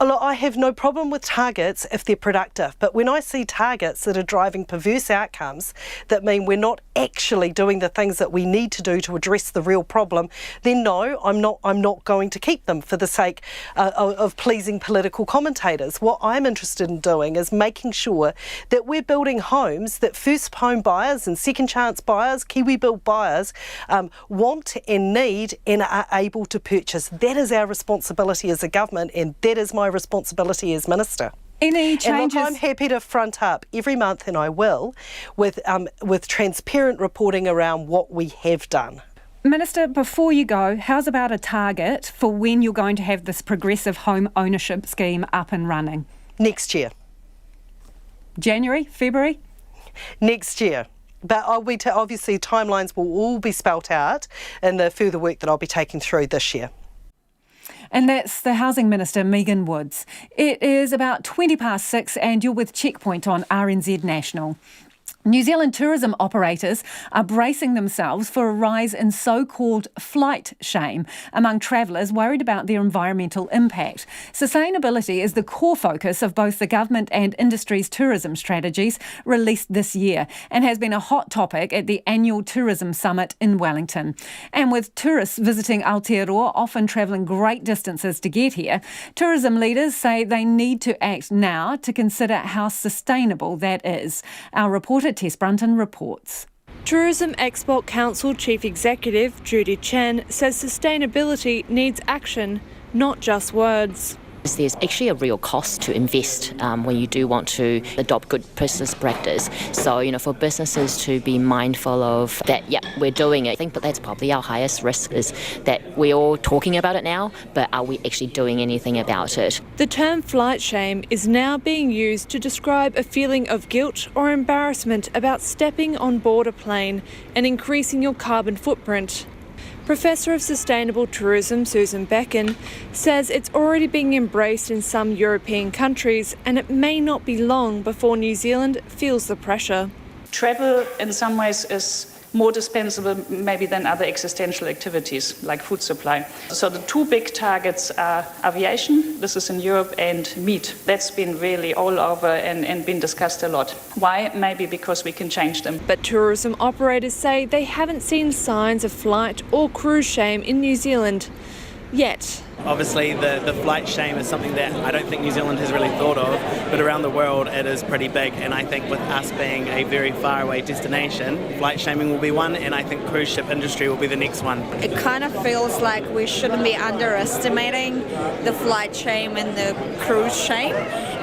S6: Look, I have no problem with targets if they're productive, but when I see targets that are driving perverse outcomes that mean we're not actually doing the things that we need to do to address the real problem, then no, I'm not going to keep them for the sake of pleasing political commentators. What I'm interested in doing is making sure that we're building homes that first home buyers and second chance buyers, KiwiBuild buyers, want and need and are able to purchase. That is our responsibility as a government, and that is my responsibility as Minister.
S4: Any changes?
S6: And look, I'm happy to front up every month, and I will, with transparent reporting around what we have done.
S4: Minister, before you go, how's about a target for when you're going to have this progressive home ownership scheme up and running?
S6: Next year.
S4: January? February?
S6: Next year. But obviously timelines will all be spelt out in the further work that I'll be taking through this year.
S4: And that's the Housing Minister, Megan Woods. It is about 6:20 and you're with Checkpoint on RNZ National. New Zealand tourism operators are bracing themselves for a rise in so-called flight shame among travellers worried about their environmental impact. Sustainability is the core focus of both the government and industry's tourism strategies released this year and has been a hot topic at the annual Tourism Summit in Wellington. And with tourists visiting Aotearoa often travelling great distances to get here, tourism leaders say they need to act now to consider how sustainable that is. Our reporter Tess Brunton reports.
S8: Tourism Export Council Chief Executive Judy Chen says sustainability needs action, not just words.
S10: There's actually a real cost to invest when you do want to adopt good business practice. So, for businesses to be mindful of that, we're doing it. I think, but that's probably our highest risk is that we're all talking about it now, but are we actually doing anything about it?
S8: The term flight shame is now being used to describe a feeling of guilt or embarrassment about stepping on board a plane and increasing your carbon footprint. Professor of Sustainable Tourism Susan Becken says it's already being embraced in some European countries and it may not be long before New Zealand feels the pressure.
S20: Travel in some ways is more dispensable maybe than other existential activities like food supply. So the two big targets are aviation, this is in Europe, and meat. That's been really all over and been discussed a lot. Why? Maybe because we can change them.
S8: But tourism operators say they haven't seen signs of flight or cruise shame in New Zealand yet.
S23: Obviously the flight shame is something that I don't think New Zealand has really thought of, but around the world it is pretty big, and I think with us being a very far away destination, flight shaming will be one, and I think cruise ship industry will be the next one.
S24: It kind of feels like we shouldn't be underestimating the flight shame and the cruise shame.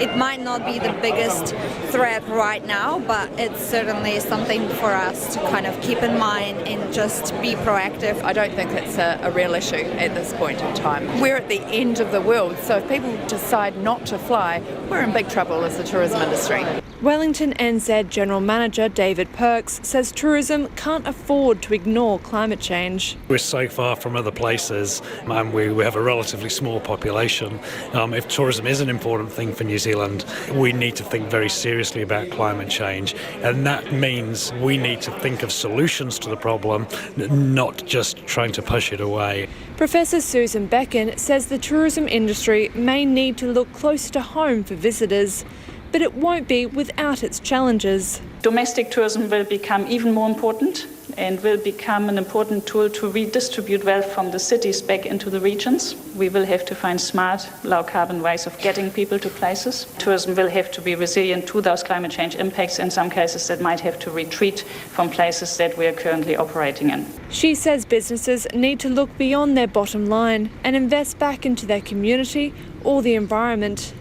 S24: It might not be the biggest threat right now, but it's certainly something for us to kind of keep in mind and just be proactive.
S25: I don't think it's a real issue at this point in time. We're at the end of the world, so if people decide not to fly, we're in big trouble as the tourism industry.
S8: Wellington NZ General Manager David Perks says tourism can't afford to ignore climate change.
S26: We're so far from other places, and we have a relatively small population. If tourism is an important thing for New Zealand, we need to think very seriously about climate change, and that means we need to think of solutions to the problem, not just trying to push it away.
S8: Professor Susan Becken says the tourism industry may need to look closer to home for visitors, but it won't be without its challenges.
S20: Domestic tourism will become even more important and will become an important tool to redistribute wealth from the cities back into the regions. We will have to find smart, low-carbon ways of getting people to places. Tourism will have to be resilient to those climate change impacts. In some cases, that might have to retreat from places that we are currently operating in.
S8: She says businesses need to look beyond their bottom line and invest back into their community or the environment.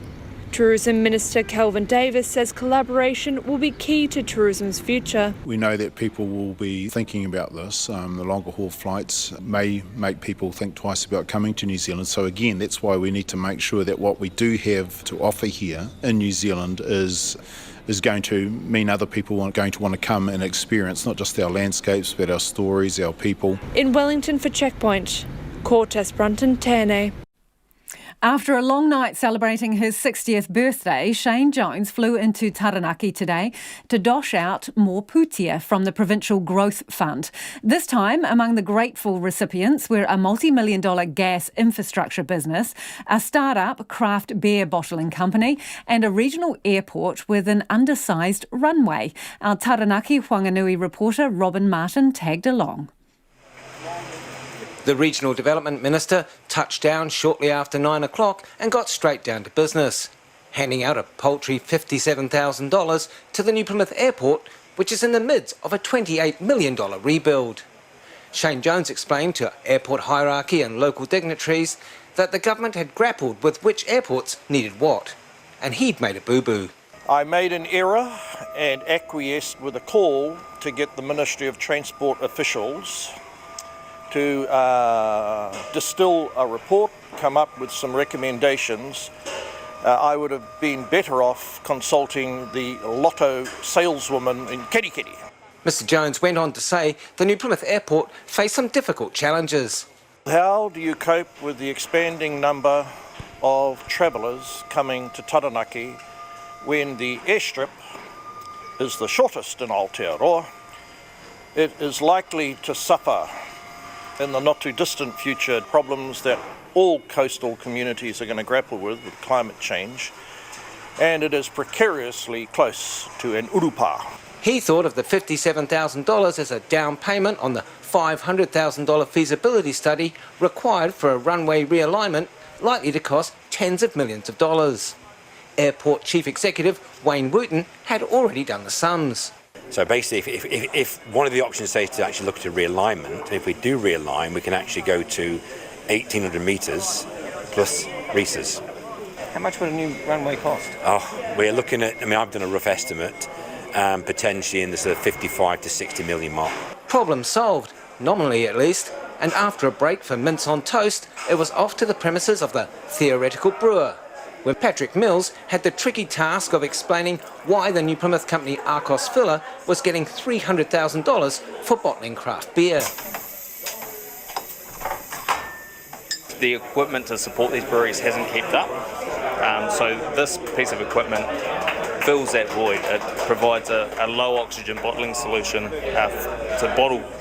S8: Tourism Minister Kelvin Davis says collaboration will be key to tourism's future.
S2: We know that people will be thinking about this. The longer haul flights may make people think twice about coming to New Zealand. So again, that's why we need to make sure that what we do have to offer here in New Zealand is going to mean other people are going to want to come and experience not just our landscapes but our stories, our people.
S8: In Wellington for Checkpoint, Cortes Brunton, Tēnei.
S4: After a long night celebrating his 60th birthday, Shane Jones flew into Taranaki today to dosh out more putia from the Provincial Growth Fund. This time, among the grateful recipients were a multi-million-dollar gas infrastructure business, a start-up craft beer bottling company and a regional airport with an undersized runway. Our Taranaki Whanganui reporter Robin Martin tagged along.
S7: The Regional Development Minister touched down shortly after 9 o'clock and got straight down to business, handing out a paltry $57,000 to the New Plymouth Airport, which is in the midst of a $28 million rebuild. Shane Jones explained to airport hierarchy and local dignitaries that the government had grappled with which airports needed what, and he'd made a boo-boo.
S12: I made an error and acquiesced with a call to get the Ministry of Transport officials to distill a report, come up with some recommendations. I would have been better off consulting the lotto saleswoman in Kerikeri.
S7: Mr Jones went on to say the New Plymouth Airport faced some difficult challenges.
S12: How do you cope with the expanding number of travellers coming to Taranaki when the airstrip is the shortest in Aotearoa? It is likely to suffer in the not too distant future problems that all coastal communities are going to grapple with climate change, and it is precariously close to an urupa.
S7: He thought of the $57,000 as a down payment on the $500,000 feasibility study required for a runway realignment, likely to cost tens of millions of dollars. Airport Chief Executive Wayne Wooten had already done the sums.
S13: So basically, if one of the options is to actually look at a realignment, if we do realign, we can actually go to 1,800 metres plus Reeses.
S7: How much would a new runway cost?
S13: Oh, we're looking at, I've done a rough estimate, potentially in the sort of 55 to 60 million mark.
S7: Problem solved, nominally at least, and after a break for mince on toast, it was off to the premises of the theoretical brewer, when Patrick Mills had the tricky task of explaining why the New Plymouth company Arcos Filler was getting $300,000 for bottling craft beer.
S15: The equipment to support these breweries hasn't kept up, so this piece of equipment fills that void. It provides a low oxygen bottling solution to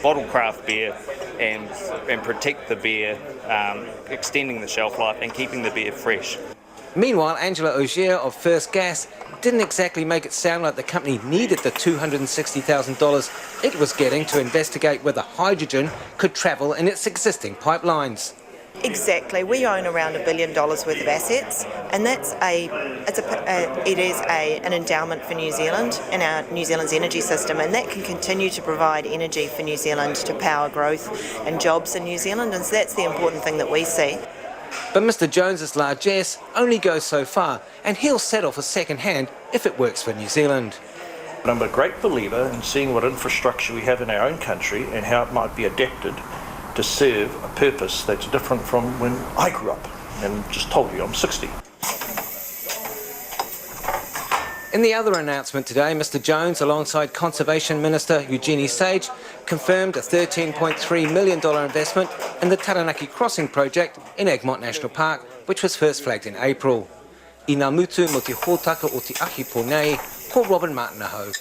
S15: bottle craft beer and protect the beer, extending the shelf life and keeping the beer fresh.
S7: Meanwhile, Angela Augier of First Gas didn't exactly make it sound like the company needed the $260,000 it was getting to investigate whether hydrogen could travel in its existing pipelines.
S16: Exactly. We own around $1 billion worth of assets, and that's an endowment for New Zealand and our New Zealand's energy system, and that can continue to provide energy for New Zealand to power growth and jobs in New Zealand, and so that's the important thing that we see.
S7: But Mr Jones's largesse only goes so far, and he'll settle for second hand if it works for New Zealand.
S12: I'm a great believer in seeing what infrastructure we have in our own country and how it might be adapted to serve a purpose that's different from when I grew up, and just told you I'm 60.
S7: In the other announcement today, Mr Jones, alongside Conservation Minister Eugenie Sage, confirmed a $13.3 million investment in the Taranaki Crossing project in Egmont National Park, which was first flagged in April. I ngā mutu mo te hōtaka o te ahi pōnei, ko Robin Martin aho.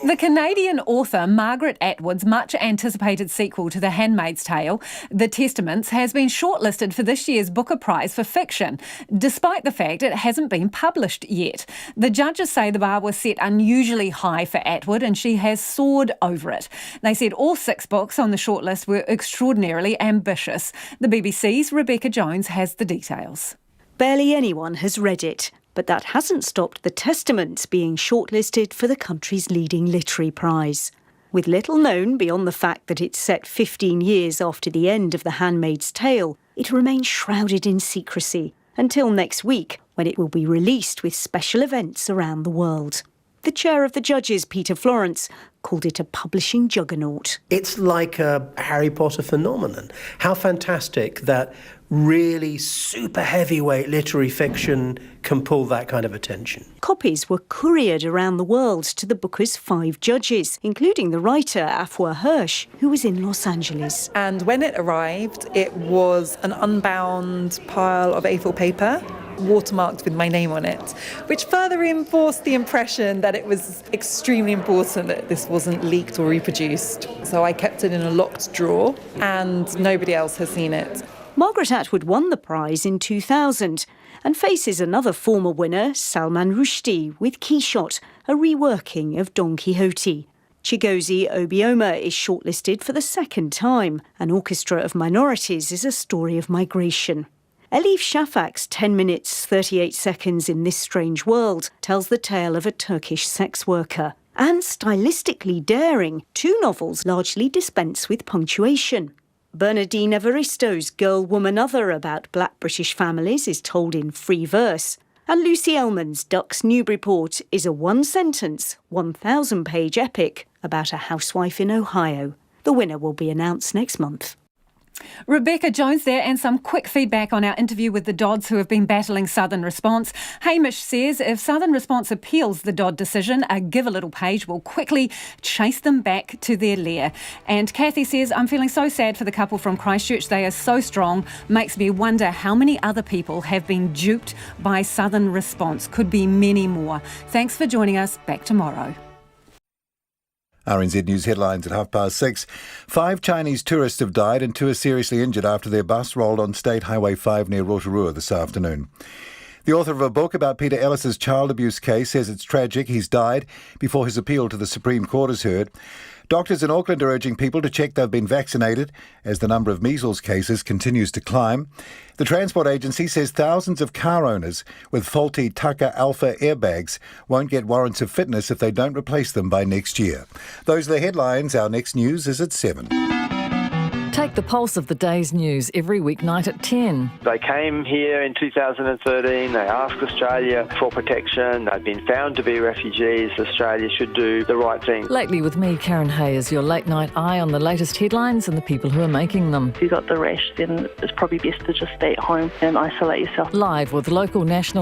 S4: The Canadian author Margaret Atwood's much-anticipated sequel to The Handmaid's Tale, The Testaments, has been shortlisted for this year's Booker Prize for fiction, despite the fact it hasn't been published yet. The judges say the bar was set unusually high for Atwood and she has soared over it. They said all 6 books on the shortlist were extraordinarily ambitious. The BBC's Rebecca Jones has the details.
S1: Barely anyone has read it, but that hasn't stopped The Testaments being shortlisted for the country's leading literary prize. With little known beyond the fact that it's set 15 years after the end of The Handmaid's Tale, it remains shrouded in secrecy until next week, when it will be released with special events around the world. The chair of the judges, Peter Florence, called it a publishing juggernaut.
S5: It's like a Harry Potter phenomenon. How fantastic that really super heavyweight literary fiction can pull that kind of attention.
S1: Copies were couriered around the world to the Booker's 5 judges, including the writer Afua Hirsch, who was in Los Angeles.
S11: And when it arrived, it was an unbound pile of A4 paper, watermarked with my name on it, which further reinforced the impression that it was extremely important that this wasn't leaked or reproduced. So I kept it in a locked drawer and nobody else has seen it.
S1: Margaret Atwood won the prize in 2000 and faces another former winner, Salman Rushdie, with Keyshot, a reworking of Don Quixote. Chigozie Obioma is shortlisted for the second time. An Orchestra of Minorities is a story of migration. Elif Shafak's 10 minutes 38 seconds in This Strange World tells the tale of a Turkish sex worker. And stylistically daring, 2 novels largely dispense with punctuation. Bernardine Evaristo's Girl, Woman, Other about black British families is told in free verse. And Lucy Ellmann's Ducks Newburyport is a 1-sentence, 1,000-page epic about a housewife in Ohio. The winner will be announced next month.
S4: Rebecca Jones there, and some quick feedback on our interview with the Dodds, who have been battling Southern Response. Hamish says if Southern Response appeals the Dodd decision, a Give a Little page will quickly chase them back to their lair. And Kathy says, I'm feeling so sad for the couple from Christchurch. They are so strong. Makes me wonder how many other people have been duped by Southern Response. Could be many more. Thanks for joining us. Back tomorrow.
S17: RNZ News headlines at 6:30. 5 Chinese tourists have died and 2 are seriously injured after their bus rolled on State Highway 5 near Rotorua this afternoon. The author of a book about Peter Ellis's child abuse case says it's tragic he's died before his appeal to the Supreme Court is heard. Doctors in Auckland are urging people to check they've been vaccinated as the number of measles cases continues to climb. The Transport Agency says thousands of car owners with faulty Tucker Alpha airbags won't get warrants of fitness if they don't replace them by next year. Those are the headlines. Our next news is at 7.
S18: Take the pulse of the day's news every weeknight at 10.
S19: They came here in 2013, they asked Australia for protection, they've been found to be refugees. Australia should do the right thing.
S18: Lately with me, Karen Hayes, your late night eye on the latest headlines and the people who are making them.
S27: If you've got the rash, then it's probably best to just stay at home and isolate yourself.
S18: Live with local national